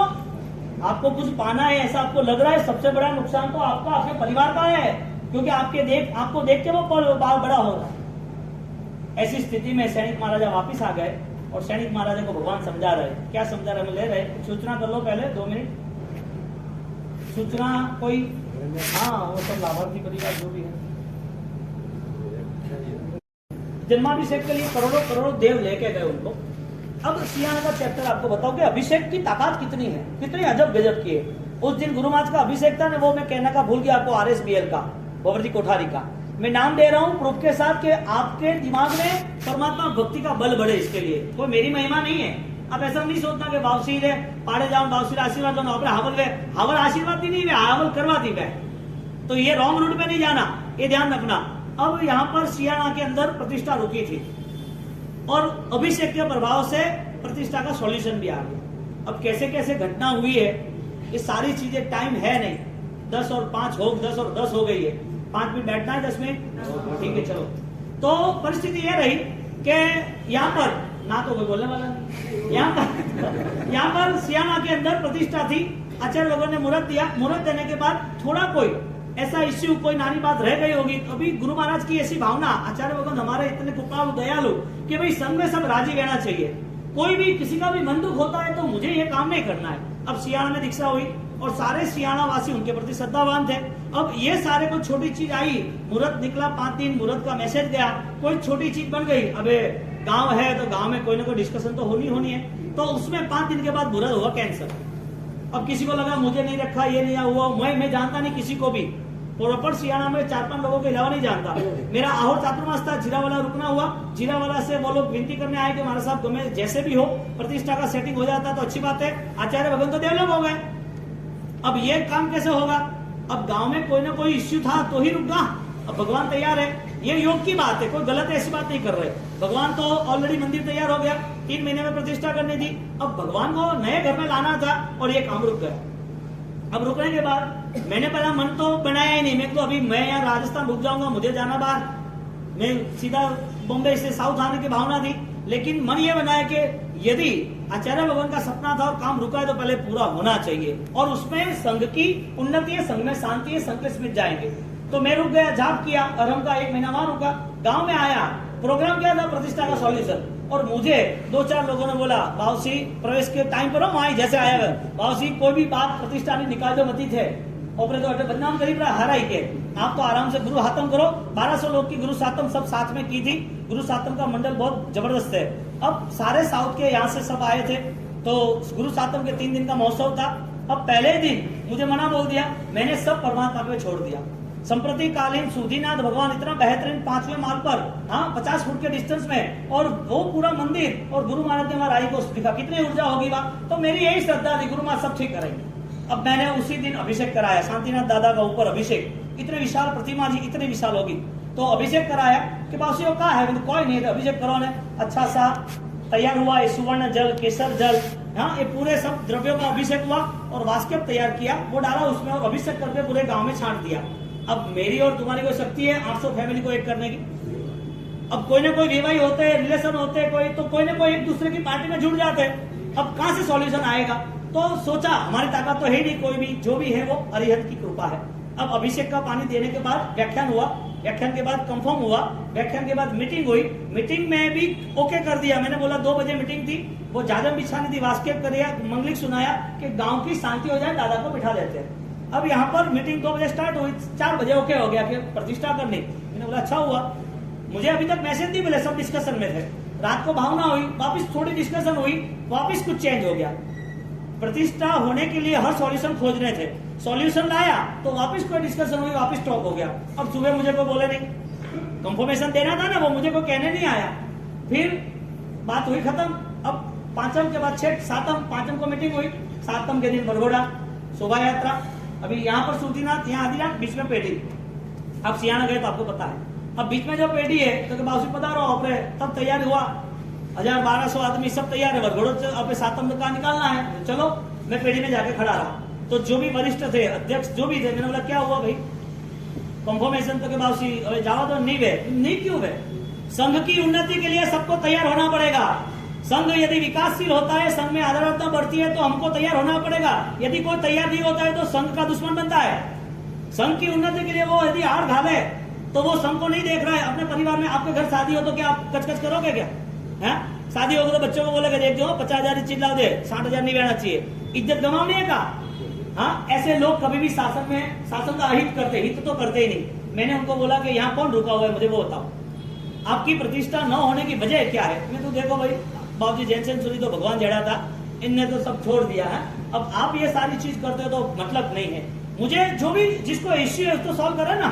आपको कुछ पाना है ऐसा आपको लग रहा है, सबसे बड़ा नुकसान तो आपका अपने परिवार का है, क्योंकि आपको देख के वो बाल बड़ा हो रहा है। ऐसी स्थिति में सैनिक महाराजा वापिस आ गए और सैनिक महाराजा को भगवान समझा रहे। क्या समझा रहे? ले रहे, सूचना कर लो पहले 2 मिनट। सूचना कोई, हाँ वो सब लाभार्थी परिवार जो भी है। जन्माभिषेक के लिए करोड़ों करोड़ों देव लेके गए उनको। अब सियाना का चैप्टर आपको बताओ कि अभिषेक की ताकत कितनी है, कितनी अजब गजब की है। उस दिन गुरु महाराज का अभिषेक था ना, वो मैं कहने का भूल गया आपको, RSBL का, भगवती कोठारी का। मैं नाम दे रहा हूं प्रूफ के साथ कि आपके दिमाग में परमात्मा भक्ति का बल बढ़े। इसके लिए कोई मेरी महिमा नहीं है। आप ऐसा नहीं सोचना कि बावसीर है, पाड़े जाओ बावसीर आशीर्वाद दो, अपने हावल आशीर्वाद दी नहीं, हावल करवाती वे, तो ये रॉन्ग रूट पे नहीं जाना, ये ध्यान रखना। अब यहाँ पर सियाना के अंदर प्रतिष्ठा रुकी थी और अभिषेक के प्रभाव से प्रतिष्ठा का सॉल्यूशन भी आ गया। अब कैसे कैसे घटना हुई है, ये सारी चीजें टाइम है नहीं, 10 और 5 हो, 10 और 10 हो गई है, 5 मिनट बैठना है, 10 मिनट, ठीक है चलो। तो परिस्थिति ये रही कि यहाँ पर ना तो कोई बोलने वाला नहीं, यहाँ पर सियाना के अंदर प्रतिष्ठा थी। आचार्य लोगों ने मुहूर्त दिया, मुहूर्त देने के बाद थोड़ा कोई ऐसा इश्यू कोई नानी बात रह गई होगी, तो अभी गुरु महाराज की ऐसी भावना, आचार्य भगवान हमारे इतने कृपालु दयालु कि भाई संघ में सब राजी रहना चाहिए। कोई भी किसी का भी मन दुख होता है तो मुझे ये काम नहीं करना है। अब सियाणा में दीक्षा हुई और सारे सियाणा वासी उनके प्रति श्रद्धावान थे। अब ये सारे कोई छोटी चीज आई, मुहूर्त निकला 5 दिन, मुहूर्त का मैसेज गया, कोई छोटी चीज बन गई। अबे गांव है तो गांव में कोई ना कोई डिस्कशन तो होनी है, तो उसमें 5 दिन के बाद मुहूर्त हुआ कैंसर। अब किसी को लगा मुझे नहीं रखा, ये नहीं हुआ, मैं जानता नहीं किसी को भी, प्रॉपर सियाणा में 4-5 लोगों के अलावा नहीं जानता। मेरा आहोर चातुर्मास था, जीरावाला रुकना हुआ, जीरावाला से वो लोग विनती करने आए कि हमारे साहब तुम्हें जैसे भी हो प्रतिष्ठा का सेटिंग हो जाता तो अच्छी बात है। आचार्य भगवान तो डेवलप हो गए, अब ये काम कैसे होगा? अब गांव में कोई ना कोई इश्यू था तो ही रुक गया। अब भगवान तैयार है, ये योग की बात है, कोई गलत ऐसी बात नहीं कर रहे। भगवान तो ऑलरेडी मंदिर तैयार हो गया, 3 महीने में प्रतिष्ठा करनी थी। अब भगवान को नए घर में लाना था और ये काम रुक गया। अब रुकने के बाद मैंने पहला मन तो बनाया ही नहीं, मैं तो अभी मैं यहाँ राजस्थान रुक जाऊंगा, मुझे जाना बाहर, मैं सीधा बॉम्बे से साउथ आने की भावना थी। लेकिन मन ये बनाया कि यदि आचार्य भगवान का सपना था और काम रुका है तो पहले पूरा होना चाहिए, और उसमें संघ की उन्नति है, संघ में शांति है, संकट मिट जाएंगे। तो मैं रुक गया, जाप किया, अरम का 1 महीना वहां रुका। गांव में आया, प्रोग्राम क्या था? प्रतिष्ठा का सॉल्यूशन। और मुझे 2-4 लोगों ने बोला, बाबूजी प्रवेश के टाइम पर हो वहां जैसे आया, बाबूजी कोई भी बात प्रतिष्ठा नहीं निकाल दो मती थे, ऑपरेटर बदनाम करीब रहा हरा ही के, आप तो आराम से गुरु हातम करो। 1200 लोग की गुरु सातम सब साथ में की थी। गुरु सातम का मंडल बहुत जबरदस्त है। अब सारे साउथ के यहाँ से सब आए थे, तो गुरु सातम के 3 दिन का महोत्सव था। अब पहले दिन मुझे मना बोल दिया, मैंने सब परमात्मा पे छोड़ दिया। संप्रति कालीन सूधीनाथ भगवान इतना बेहतरीन 5वें माल पर, हाँ 50 फुट के डिस्टेंस में, और वो पूरा मंदिर, और गुरु महाराज ने वहां राई को दिखा, कितनी ऊर्जा होगी वहां। तो मेरी यही श्रद्धा थी, गुरु महाराज सब ठीक करेंगे। अब मैंने उसी दिन अभिषेक कराया, शांतिनाथ दादा का ऊपर अभिषेक, इतने विशाल प्रतिमा जी, इतनी विशाल होगी, तो अभिषेक कराया कि बासी कहा है, तो कोई नहीं, तो अभिषेक करो ने। अच्छा सा तैयार हुआ, ये सुवर्ण जल, केसर जल, हाँ ये पूरे सब द्रव्यों का अभिषेक हुआ, और वास्केप तैयार किया, वो डाला उसमें, और अभिषेक करके पूरे गांव में छांट दिया। अब मेरी और तुम्हारी कोई शक्ति है 800 फैमिली को एक करने की। अब कोई ना कोई रिवाई होते हैं, रिलेशन होते हैं, कोई तो कोई ना कोई एक दूसरे की पार्टी में जुड़ जाते हैं। अब कहां से सॉल्यूशन आएगा? तो सोचा हमारी ताकत तो है नहीं, कोई भी जो भी है वो अरिहंत की कृपा है। अब अभिषेक का पानी देने के बाद व्याख्यान हुआ, व्याख्यान के बाद कंफर्म हुआ, व्याख्यान के बाद मीटिंग हुई, मीटिंग में भी ओके कर दिया। मैंने बोला 2 बजे मीटिंग थी, वो जादम बिछानी थी, वास्केप करिया, मंगलिक सुनाया कि गांव की शांति हो जाए, दादा को बिठा देते हैं। अब यहाँ पर मीटिंग 2 बजे स्टार्ट हुई, 4 बजे ओके हो गया कि प्रतिष्ठा करनी। मैंने बोला अच्छा हुआ, मुझे अभी तक मैसेज नहीं मिले, सब डिस्कशन में थे। रात को भावना हुई, वापस थोड़ी डिस्कशन हुई, वापस कुछ चेंज हो गया। प्रतिष्ठा होने के लिए हर सॉल्यूशन खोजने थे, सॉल्यूशन लाया तो वापस कोई डिस्कशन हुई, वापस स्टॉप हो गया। अब सुबह मुझे कोई बोले नहीं, कंफर्मेशन देना था ना, वो मुझे कोई कहने नहीं आया। फिर बात हुई खत्म। अब 5म के बाद 6 7म 5म को मीटिंग हुई, 7म के दिन बरघोड़ा शोभा यात्रा। अभी यहाँ पर सूतीनाथ, यहाँ आदिनाथ, बीच में पेटी। अब सियाना गए तो आपको पता है, अब बीच में जो पेटी है तो बाबू पधारो, अपने तब तैयार हुआ, 1000-1200 आदमी सब तैयार है, बरघोड़ो अपने 7म का निकालना है। चलो मैं पेटी में जाके खड़ा रहा, तो जो भी वरिष्ठ थे, अध्यक्ष जो भी थे, मैंने बोला क्या हुआ भाई कंफर्मेशन? तो के बाबूजी अरे जावा तो नहीं वे, नहीं क्यों वे? संघ की उन्नति के लिए सबको तैयार होना पड़ेगा। संघ यदि विकासशील होता है, संघ में आदरता बढ़ती है, तो हमको तैयार होना पड़ेगा। यदि कोई तैयार नहीं होता है तो संघ का दुश्मन बनता है। संघ की उन्नति के लिए वो यदि हार घाले तो वो संघ को नहीं देख रहा है। अपने परिवार में आपके घर शादी हो तो क्या आप कचकच करोगे क्या? है शादी होगी तो बच्चों को बोलेगा देख जो 50,000 चिल्लाओ दे, 60,000 नहीं रहना चाहिए, इज्जत गंवानी है का? हाँ ऐसे लोग कभी भी शासन में शासन का अहित करते, हित तो करते ही नहीं। मैंने उनको बोला कि यहाँ कौन रुका हुआ है, मुझे वो बताओ, आपकी प्रतिष्ठा न होने की वजह क्या है? मैं तो देखो भाई बाबूजी जैन सेंचुरी तो भगवान जड़ा था, इनने तो सब छोड़ दिया है। अब आप ये सारी चीज करते हो तो मतलब नहीं है। मुझे जो भी जिसको इश्यू है उसको सॉल्व करे ना,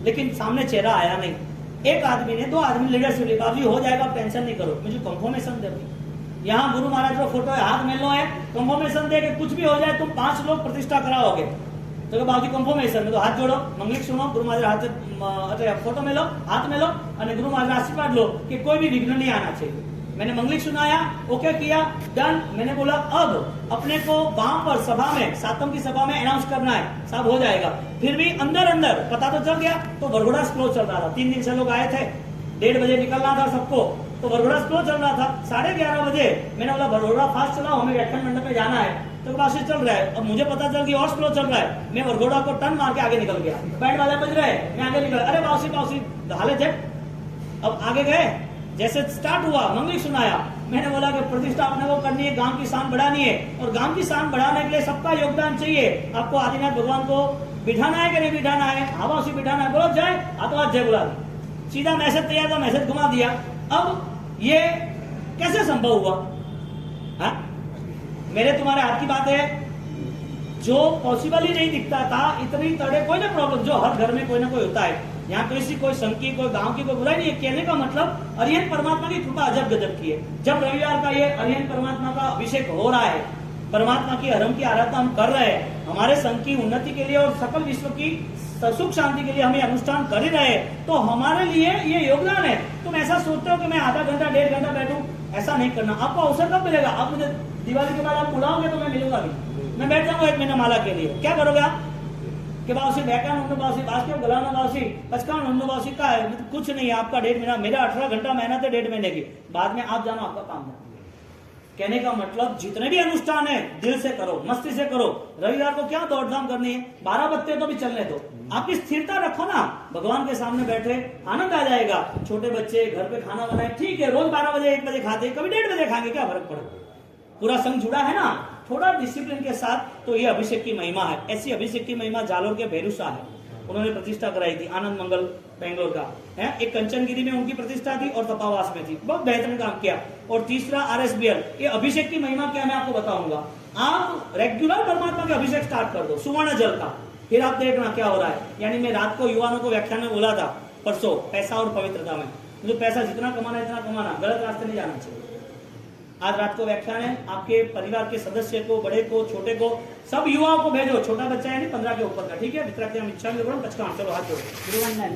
लेकिन सामने चेहरा आया नहीं। एक आदमी ने 2 आदमी लीडरशिप ली, बाबूजी हो जाएगा, टेंशन नहीं करो, मुझे कंफर्मेशन दे। यहाँ गुरु महाराज का फोटो है, हाथ मिलो है, कंफर्मेशन दे के कुछ भी हो जाए तुम 5 लोग प्रतिष्ठा कराओगे। तो बाबूजी कंफर्मेशन में तो हाथ जोड़ो, मंगलिक सुनो, गुरु महाराज हाथ फोटो में लो, हाथ में लो, और गुरु महाराज आशीर्वाद लो कि कोई भी विघ्न नहीं आना चाहिए। मैंने मंगलिक सुनाया, ओके किया, डन। मैंने बोला अब अपने को वहां पर सभा में, 7म की सभा में अनाउंस करना है, सब हो जाएगा। फिर भी अंदर अंदर पता तो चल गया, तो बरघोड़ा स्लो चल रहा था। 3 दिन से लोग आए थे, 1:30 बजे निकलना था सबको, तो बरघोड़ा स्लो चल रहा था। 11:30 बजे मैंने बोला बरघोड़ा फास्ट चलाओ, हमें व्याख्यान मंडप में जाना है। तो बासी चल रहा है, अब मुझे पता चल कि और स्लो चल रहा है, मैं वरघोड़ा को टर्न मार के आगे निकल गया, बैंड वाले बज रहे, मैं आगे निकल, अरे बासी बासी हाले थे। अब आगे गए, जैसे स्टार्ट हुआ मंगली सुनाया, मैंने बोला कि प्रतिष्ठा अपने को करनी है, गांव की शान बढ़ानी है, और गांव की शान बढ़ाने के लिए सबका योगदान चाहिए। आपको आदिनाथ भगवान को बिठाना है कि नहीं बिठाना है, हवा से बिठाना है, बोलो जय, हाथों हाथ जय बुला दी, सीधा मैसेज तैयार था, मैसेज घुमा दिया। अब ये कैसे संभव हुआ? हा? मेरे तुम्हारे हाथ की बात है, जो पॉसिबल ही नहीं दिखता था, इतनी तड़े कोई ना प्रॉब्लम, जो हर घर में कोई ना कोई होता है, यहाँ किसी कोई संघ की, कोई गांव की कोई बुराई नहीं है। कहने का मतलब अरिहंत परमात्मा की कृपा अजब गजब की है। जब रविवार का ये अरिहंत परमात्मा का अभिषेक हो रहा है, परमात्मा की हरम की आराधना हम कर रहे हैं, हमारे संघ की उन्नति के लिए और सकल विश्व की सुख शांति के लिए हमें अनुष्ठान कर ही रहे, तो हमारे लिए ये योगदान है। तुम ऐसा सोचते हो कि मैं आधा घंटा 1.5 घंटा बैठूं, ऐसा नहीं करना। आपको अवसर कब मिलेगा? आप मुझे दिवाली के बाद आप बुलाओगे तो मैं मिलूंगा भी, मैं बैठ जाऊंगा 1 महीना माला के लिए। क्या करोगे आप कि बासी बैका नंदो बासी बास के गलाना बासी पचका नंदो बासी का है, मतलब कुछ नहीं है आपका 1.5 महीना, मेरा 18 घंटा मेहनत है 1.5 महीने की, बाद में आप जानो आपका काम है। कहने का मतलब जितने भी अनुष्ठान है दिल से करो, मस्ती से करो। रविवार को क्या दौड़धाम करनी है, 12 बत्ते तो भी चलने दो, आपकी स्थिरता रखो ना, भगवान के सामने बैठे आनंद आ जाएगा। छोटे बच्चे घर पे खाना बनाए, ठीक है, रोज 12 बजे 1 बजे खाते, कभी 1:30 बजे खाएंगे, क्या फर्क पड़े, पूरा संघ जुड़ा है ना, थोड़ा डिसिप्लिन के साथ। तो ये अभिषेक की महिमा है। ऐसी अभिषेक की महिमा जालोर के भेरुसा है, उन्होंने प्रतिष्ठा कराई थी, आनंद मंगल बेंगलोर का है। एक कंचनगिरी में उनकी प्रतिष्ठा थी और तपावास में थी, बहुत बेहतरीन काम किया। और तीसरा RSBL, ये अभिषेक की महिमा क्या मैं आपको बताऊंगा। आप रेगुलर परमात्मा का अभिषेक स्टार्ट कर दो सुवर्ण जल का, फिर आप देखना क्या हो रहा है। यानी मैं रात को युवाओं को व्याख्यान में बोला था परसों, पैसा और पवित्रता में, मुझे पैसा जितना कमाना है इतना कमाना, गलत रास्ते नहीं जाना चाहिए। आज रात को व्याख्यान है, आपके परिवार के सदस्य को, बड़े को, छोटे को, सब युवाओं को भेजो, छोटा बच्चा है नहीं 15 के ऊपर का, ठीक है। मित्र इच्छा में चलो हाथ जोड़ो, गुरुवंदन।